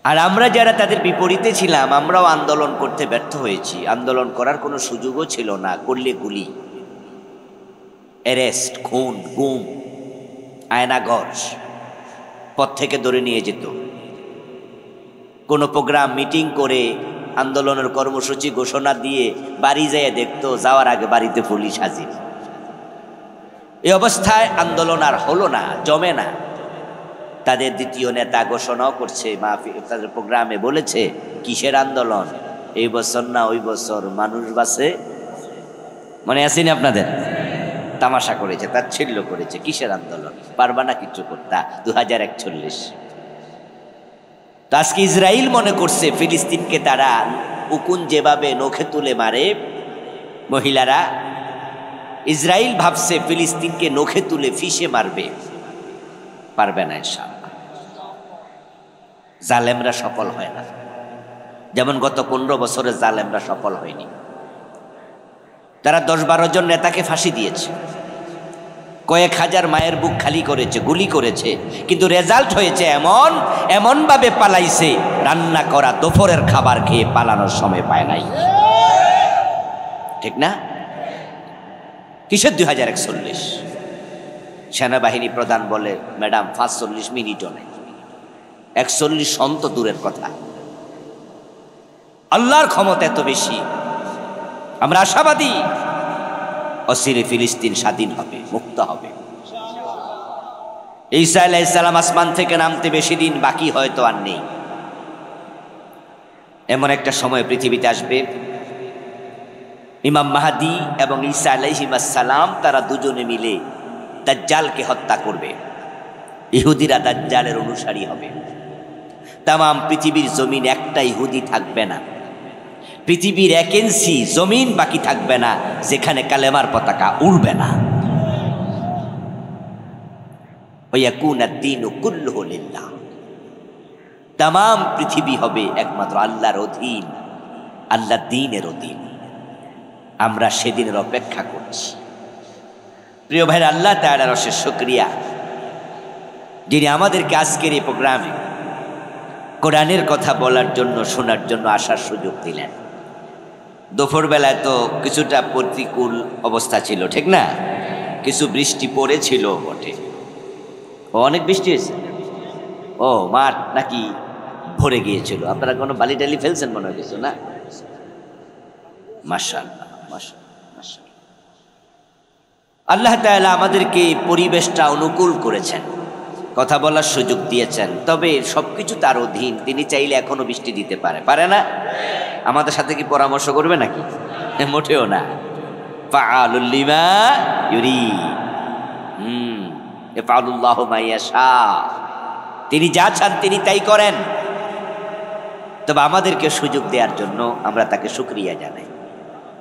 S1: আর আমরা যারা তাদের বিপরীতে ছিলাম, আমরাও আন্দোলন করতে ব্যর্থ হয়েছি। আন্দোলন করার কোনো সুযোগও ছিল না। করলে গুলি, অ্যারেস্ট, খুন, গুম, আয়নাঘর, পথ থেকে ধরে নিয়ে যেত। কোনো প্রোগ্রাম মিটিং করে আন্দোলনের কর্মসূচি ঘোষণা দিয়ে বাড়ি যেয়ে দেখতো, যাওয়ার আগে বাড়িতে পুলিশ হাজির। এই অবস্থায় আন্দোলন আর হলো না, জমে না। তাদের দ্বিতীয় নেতা ঘোষণাও করছে, তাদের প্রোগ্রামে বলেছে, কিসের আন্দোলন? এই বছর না ওই বছর মানুষ বাঁচে। মনে আসেনি আপনাদের? তামাশা করেছে, তাচ্ছিল্য করেছে। কিসের আন্দোলন? পারবা না কিছু করতে 2041। তো আজকে ইসরায়েল মনে করছে ফিলিস্তিনকে তারা উকুন যেভাবে নখে তুলে মারে মহিলারা, ইসরায়েল ভাবছে ফিলিস্তিনকে নখে তুলে ফিসে মারবে। পারবে না ইনশাআল্লাহ। জালেমরা সফল হয় না, যেমন গত 15 বছরে জালেমরা সফল হয়নি। তারা 10-12 জন নেতাকে ফাঁসি দিয়েছে। কয়েক হাজার মায়ের বুক খালি করেছে, গুলি করেছে, কিন্তু রেজাল্ট হয়েছে এমনভাবে পালাইছে, রান্না করা দুপুরের খাবার খেয়ে পালানোর সময় পায় নাই। ঠিক না? কিসের 2041? সেনাবাহিনী প্রধান বলে, ম্যাডাম 45 মিনিটও নেই, 41 সন্ত দূরের কথা। আল্লাহর ক্ষমতা এত বেশি, আমরা আশাবাদী অচিরে ফিলিস্তিন স্বাধীন হবে, মুক্ত হবে। ঈসা আলাইহিস সালাম আসমান থেকে নামতে বেশি দিন বাকি হয়তো আর নেই। এমন একটা সময় পৃথিবীতে আসবে, ইমাম মাহদী এবং ঈসা আলাইহিস সালাম তারা দুজনে মিলে দাজ্জালকে হত্যা করবে। ইহুদিরা দাজ্জালের অনুসারী হবে। তামাম পৃথিবীর জমিন একটা ইহুদি থাকবে না, পৃথিবীর 1 ইঞ্চি জমিন বাকি থাকবে না যেখানে কালেমার পতাকা উড়বে না। তামাম পৃথিবী হবে একমাত্র আল্লাহর অধীন, আল্লাহ দ্বীনের অধীন। আমরা সেদিনের অপেক্ষা করছি। প্রিয় ভাইরা, আল্লাহ তাআলার অশেষ শুকরিয়া যিনি আমাদেরকে আজকের এই প্রোগ্রামে কোরআনের কথা বলার জন্য, শোনার জন্য আসার সুযোগ দিলেন। দুপুরবেলায় তো কিছুটা প্রতিকূল অবস্থা ছিল, ঠিক না? কিছু বৃষ্টি পড়েছিল বটে। অনেক বৃষ্টি হয়েছে। ও, মাঠ নাকি ভরে গিয়েছিল? আপনারা কোনো বালি টালি ফেলছেন মনে হয় কিছু, না? মাশাআল্লাহ, মাশাআল্লাহ, মাশাআল্লাহ। আল্লাহ তাআলা আমাদেরকে পরিবেশটা অনুকূল করেছেন, কথা বলার সুযোগ দিয়েছেন। তবে সবকিছু তার অধীন। তিনি চাইলে এখনো বৃষ্টি দিতে পারে না? আমাদের সাথে কি পরামর্শ করবে নাকি? মোটেও না। ফাআলুল লিমা ইউরিদ, ইয়াফআলুল্লাহু মা ইয়াশা। তিনি যা চান তিনি তাই করেন। তবে আমাদেরকে সুযোগ দেওয়ার জন্য আমরা তাকে শুকরিয়া জানাই,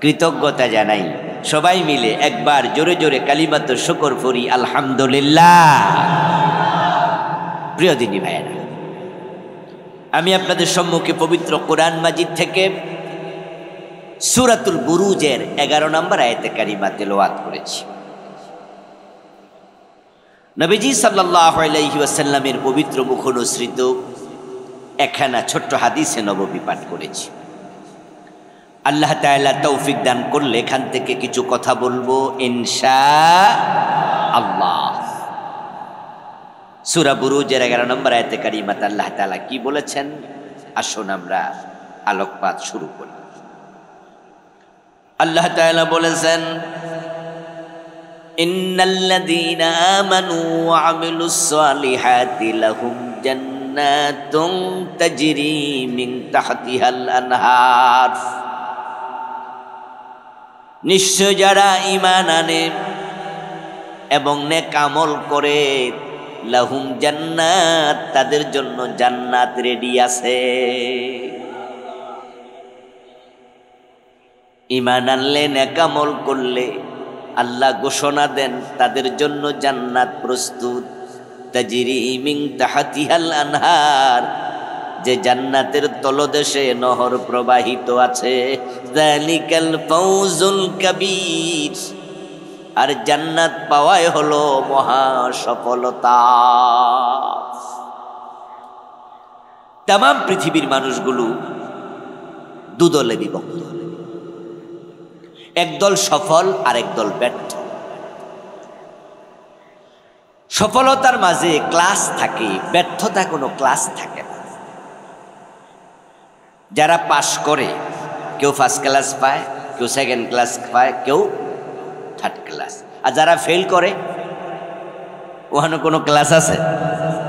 S1: কৃতজ্ঞতা জানাই। সবাই মিলে একবার জোরে জোরে কালিমাত শুকর পড়ি, আলহামদুলিল্লাহ। প্রিয় দিনী ভাইয়েরা, আমি আপনাদের সম্মুখে পবিত্র কোরআন মাজিদ থেকে সূরাতুল বুরুজের 11 নম্বর আয়াতে কারিমা তেলাওয়াত করেছি। নবীজি সাল্লাল্লাহু আলাইহি ওয়াসাল্লামের পবিত্র মুখ অনুসৃত একখানা ছোট্ট হাদিসে নববী পাঠ করেছি। আল্লাহ তাআলা তৌফিক দান করলে এখান থেকে কিছু কথা বলবো ইনশাআল্লাহ। সূরা বুরুজের 11 নম্বর আয়াতে কারিমাতে আল্লাহ তাআলা কি বলেছেন, আসুন আমরা আলোকপাত শুরু করি। আল্লাহ তাআলা বলেছেন, ইন্নাল্লাযীনা আমানু ওয়া আমিলুস সালিহাতি লাহুম জান্নাতুন তাজরি মিন তাহতিহাল আনহার। নিশ্চয় যারা ঈমান আনে এবং নেক আমল করে, লাহুম জান্নাত, তাদের জন্য জান্নাত রেডি আছে। ঈমান আনলে, নেক আমল করলে আল্লাহ ঘোষণা দেন তাদের জন্য জান্নাত প্রস্তুত। তাজরি মিন তাহতিহাল আনহার, যে জান্নাতের তলদেশে নহর প্রবাহিত আছে। যালিকাল ফাউজুল কাবীর, আর জান্নাত পাওয়াই হলো মহা সফলতা। তামাম পৃথিবীর মানুষগুলো দুদলে বিভক্ত, একদল সফল আর একদল ব্যর্থ। সফলতার মাঝে ক্লাস থাকে, ব্যর্থতা কোনো ক্লাস থাকে না। যারা পাশ করে, কেউ ফার্স্ট ক্লাস পায়, কেউ সেকেন্ড ক্লাস পায়, কেউ থার্ড ক্লাস। আর যারা ফেল করে, ওখানে কোনো ক্লাস আছে?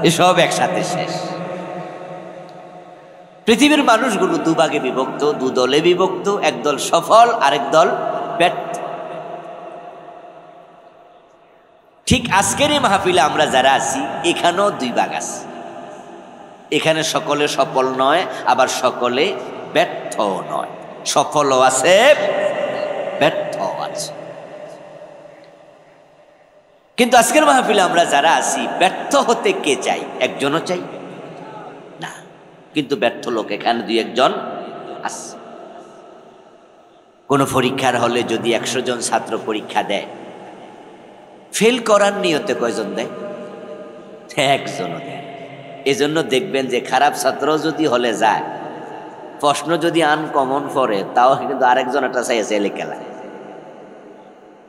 S1: এসব একসাথে শেষ। পৃথিবীর মানুষগুলো দুভাগে বিভক্ত, দুদলে বিভক্ত, একদল সফল আর একদল ব্যর্থ। ঠিক আজকের এই মাহফিলে আমরা যারা আছি, এখানেও দুই ভাগ আছে। এখানে সকলে সফল নয়, আবার সকলে ব্যর্থ নয়। সফলও আছে, ব্যর্থও আছে। কিন্তু আজকের মাহফিলে আমরা যারা আছি, ব্যর্থ হতে কে চাই? একজনও চাই না, কিন্তু ব্যর্থ লোক এখানে 2-1 জন আছে। কোন পরীক্ষার হলে যদি 100 জন ছাত্র পরীক্ষা দেয়, ফেল করার নিয়তে কয়জন দেয়? একজনও দেয়। এজন্য দেখবেন যে খারাপ ছাত্র যদি হলে যায়, প্রশ্ন যদি আনকমন পড়ে, তাও কিন্তু আরেকজন একটা চাইয়া চাই লেখা।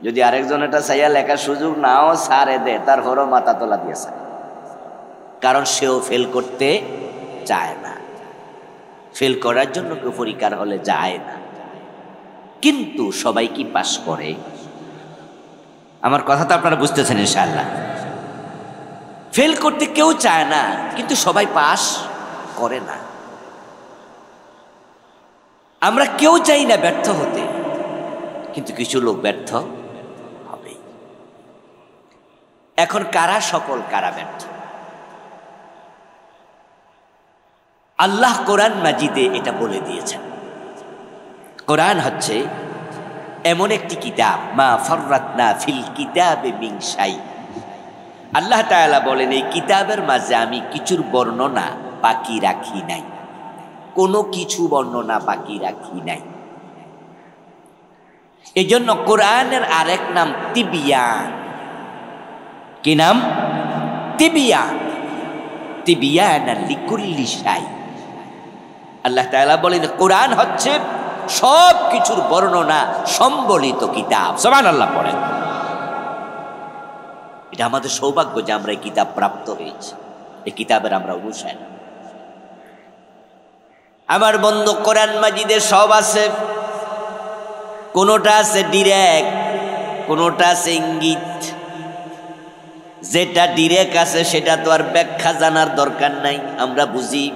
S1: যদি আরেকজন একটা চাইয়া লেখার সুযোগ নাও ছাড়ে দেয়, তার হরো মাথা তোলা দিয়েছে, কারণ সেও ফেল করতে চায় না। ফেল করার জন্য কেউ পরীক্ষার হলে যায় না। কিন্তু সবাই কি পাস করে? আমার কথা তো আপনারা বুঝতেছেন ইনশাআল্লাহ। ফেল করতে কেউ চায় না, কিন্তু সবাই পাস করে না। আমরা কেউ চাই না ব্যর্থ হতে, কিন্তু কিছু লোক ব্যর্থ হবে। এখন কারা সফল, কারা ব্যর্থ? আল্লাহ কোরআন মাজিদে এটা বলে দিয়েছেন। কোরআন হচ্ছে এমন একটি কিতাব, মা ফাররাতনা ফিল কিতাবে মিন শাই। আল্লাহ তাআলা বলেন, এই কিতাবের মাঝে আমি কিছুর বর্ণনা বাকি রাখি নাই, কোনো কিছু বর্ণনা বাকি রাখি নাই। এজন্য কোরআনের আরেক নাম তিবিয়ান। কি নাম? তিবিয়ান। তিবিয়ানা লিকুল্লি শাই। আল্লাহ তাআলা বলেন কোরআন হচ্ছে সব কিছুর বর্ণনা সম্বলিত কিতাব। সুবহানাল্লাহ পড়েন। এটা আমাদের সৌভাগ্য যে আমরা এই কিতাব প্রাপ্ত হয়েছি, এই কিতাবের আমরা অনুসারী। আমার বন্ধু, কোরআন মাজিদে সব আছে। কোনোটা আছে ডিরেক্ট, কোনোটা আছে ইঙ্গিত। যেটা ডিরেক্ট আছে সেটা তো আর ব্যাখ্যা জানার দরকার নাই, আমরা বুঝি।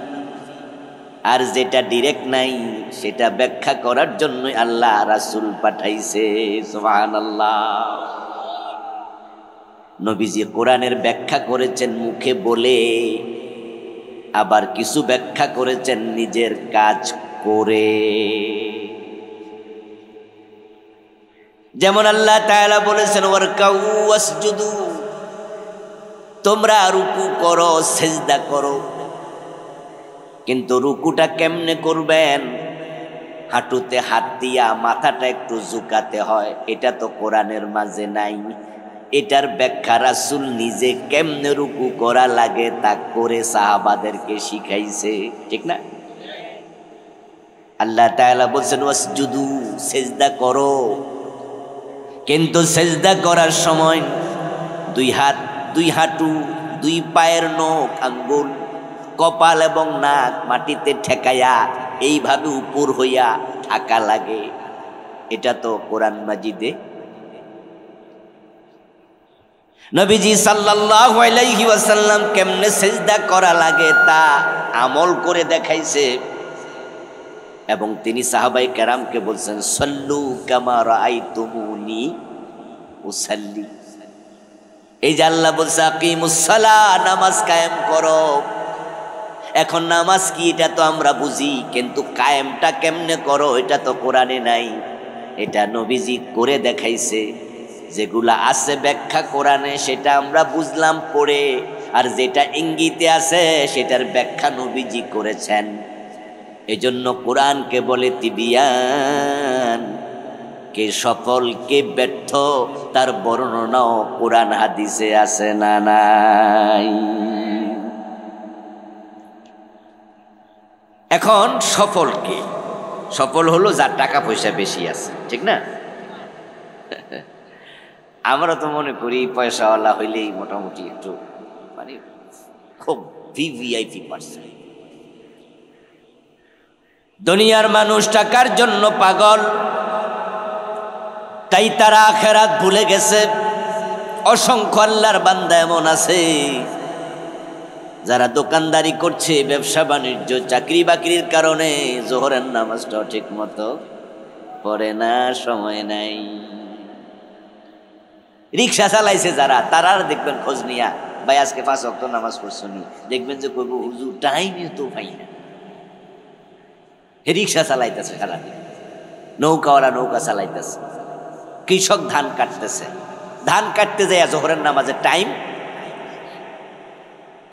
S1: আর যেটা ডিরেক্ট নাই সেটা ব্যাখ্যা করার জন্য আল্লাহ রাসূল পাঠাইছে। সুবহানাল্লাহ। নবীজি কোরআনের ব্যাখ্যা করেছেন মুখে বলে, আবার কিছু ব্যাখ্যা করেছেন নিজের কাজ করে। যেমন আল্লাহ তাআলা বলেছেন, ওয়ারকাউ ওয়াসজুদু, তোমরা রুকু করো, সিজদা করো। কিন্তু রুকুটা কেমনে করবেন? হাঁটুতে হাত দিয়া মাথাটা একটু ঝুঁকাতে হয়, এটা তো কোরআনের মাঝে নাই। এটার ব্যাখ্যা রাসূল নিজে কেমনে রুকু করা লাগে তা করে সাহাবাদেরকে শিখাইছে, ঠিক না? আল্লাহ তাআলা বলছেন ওয়াসজুদু, সিজদা করো। কিন্তু সিজদা করার সময় দুই হাত, দুই হাঁটু, দুই পায়ের নখ, আঙ্গুল, কপাল এবং নাক মাটিতে ঠেকাইয়া এইভাবে উপর হইয়া থাকা লাগে। এটা তো কোরআন মাজিদে। নবীজি সাল্লাল্লাহু আলাইহি ওয়াসাল্লাম কেমনে সিজদা করা লাগে তা আমল করে দেখাইছে, এবং তিনি সাহাবায়ে কেরামকে বলছেন, সাল্লু কামা রাআইতুমুনি উসাল্লি। এই যে আল্লাহ বলছে আকিমুস সালাহ, নামাজ কায়েম করো। এখন নামাজ কি এটা তো আমরা বুঝি, কিন্তু কায়েমটা কেমনে করো এটা তো কোরআনে নাই। এটা নবীজি করে দেখাইছে। যেগুলা আছে ব্যাখ্যা কোরআনে সেটা আমরা বুঝলাম পড়ে, আর যেটা ইঙ্গিতে আছে সেটার ব্যাখ্যা নবীজি করেছেন। এজন্য কোরআনকে বলে তিবিয়ান। কে সফল কে ব্যর্থ তার বর্ণনাও কোরআন হাদিসে আছে না নাই? এখন সফল কে? সফল হলো যার টাকা পয়সা বেশি আছে, ঠিক না? আমরা তো মনে করি পয়সাওয়ালা হইলেই মোটামুটি একটু মানে খুব ভিভিআইপি পার্সন। দুনিয়ার মানুষ টাকার জন্য পাগল, তাই তারা আখিরাত ভুলে গেছে। অসংখ্য আল্লাহর বান্দা এমন আছে যারা দোকানদারি করছে, ব্যবসা বাণিজ্য, চাকরি বাকরির কারণে জোহরের নামাজটা ঠিক মতো পড়ে না, সময় নাই। রিক্সা চালাইছে যারা, তারা দেখবেন খোঁজ নিয়া, ভাই আজকে 5 ওয়াক্ত নামাজ পড়ছনি, দেখবেন যে কইব হুজুর টাইমই তো পাই না। রিক্সা চালাইতেছে সারাদিন, নৌকাওয়ালা নৌকা চালাইতেছে, কৃষক ধান কাটতেছে, ধান কাটতে যায় জোহরের নামাজের টাইম,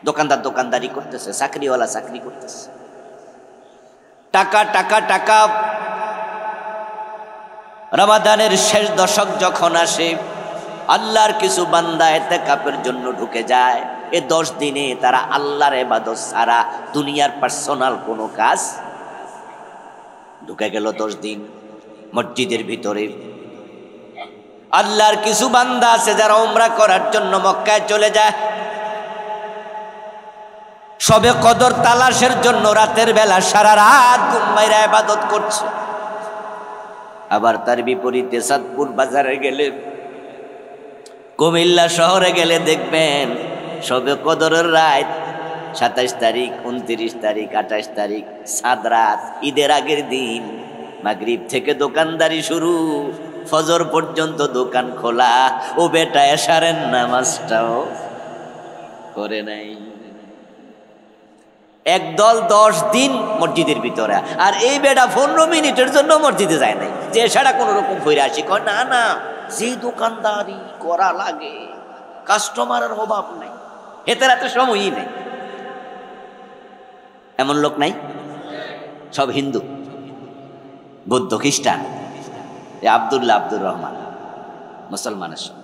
S1: দোকানদার দোকানদারি করতেছে, চাকরিওয়ালা চাকরি করতেছে। টাকা টাকা টাকা। রমাদানের শেষ দশক যখন আসে, আল্লাহর কিছু বান্দা ইতিকাফের জন্য ঢুকে যায়। এ 10 দিনে তারা আল্লাহর ইবাদত ছাড়া দুনিয়ার পার্সোনাল কোনো কাজ। ঢুকে গেল 10 দিন মসজিদের ভিতরে। আল্লাহর কিছু বান্দা আছে যারা উমরা করার জন্য মক্কায় চলে যায়, সবে কদর তালাশের জন্য রাতের বেলা সারা রাত ঘুম মাইরা ইবাদত করছে। আবার তার বিপরীতে চাঁদপুর বাজারে গেলে, কুমিল্লা শহরে গেলে দেখবেন সবে কদরের রাত 27 তারিখ, 29 তারিখ, 28 তারিখ, সাত রাত, ঈদের আগের দিন মাগরিব থেকে দোকানদারি শুরু, ফজর পর্যন্ত দোকান খোলা। ও বেটা এশারের নামাজটাও করে নাই। একদল 10 দিন মসজিদের ভিতরে, আর এই বেটা 15 মিনিটের জন্য মসজিদে যায় নাই, যে এছাড়া কোন রকম ফিরে আসি। কয় না না, যে দোকানদারি করা লাগে, কাস্টমারের অভাব নাই, এতে রাতে সময়ই নেই। এমন লোক নাই? সব হিন্দু, বৌদ্ধ, খ্রিস্টান। আব্দুল্লাহ, আব্দুর রহমান মুসলমানের সব।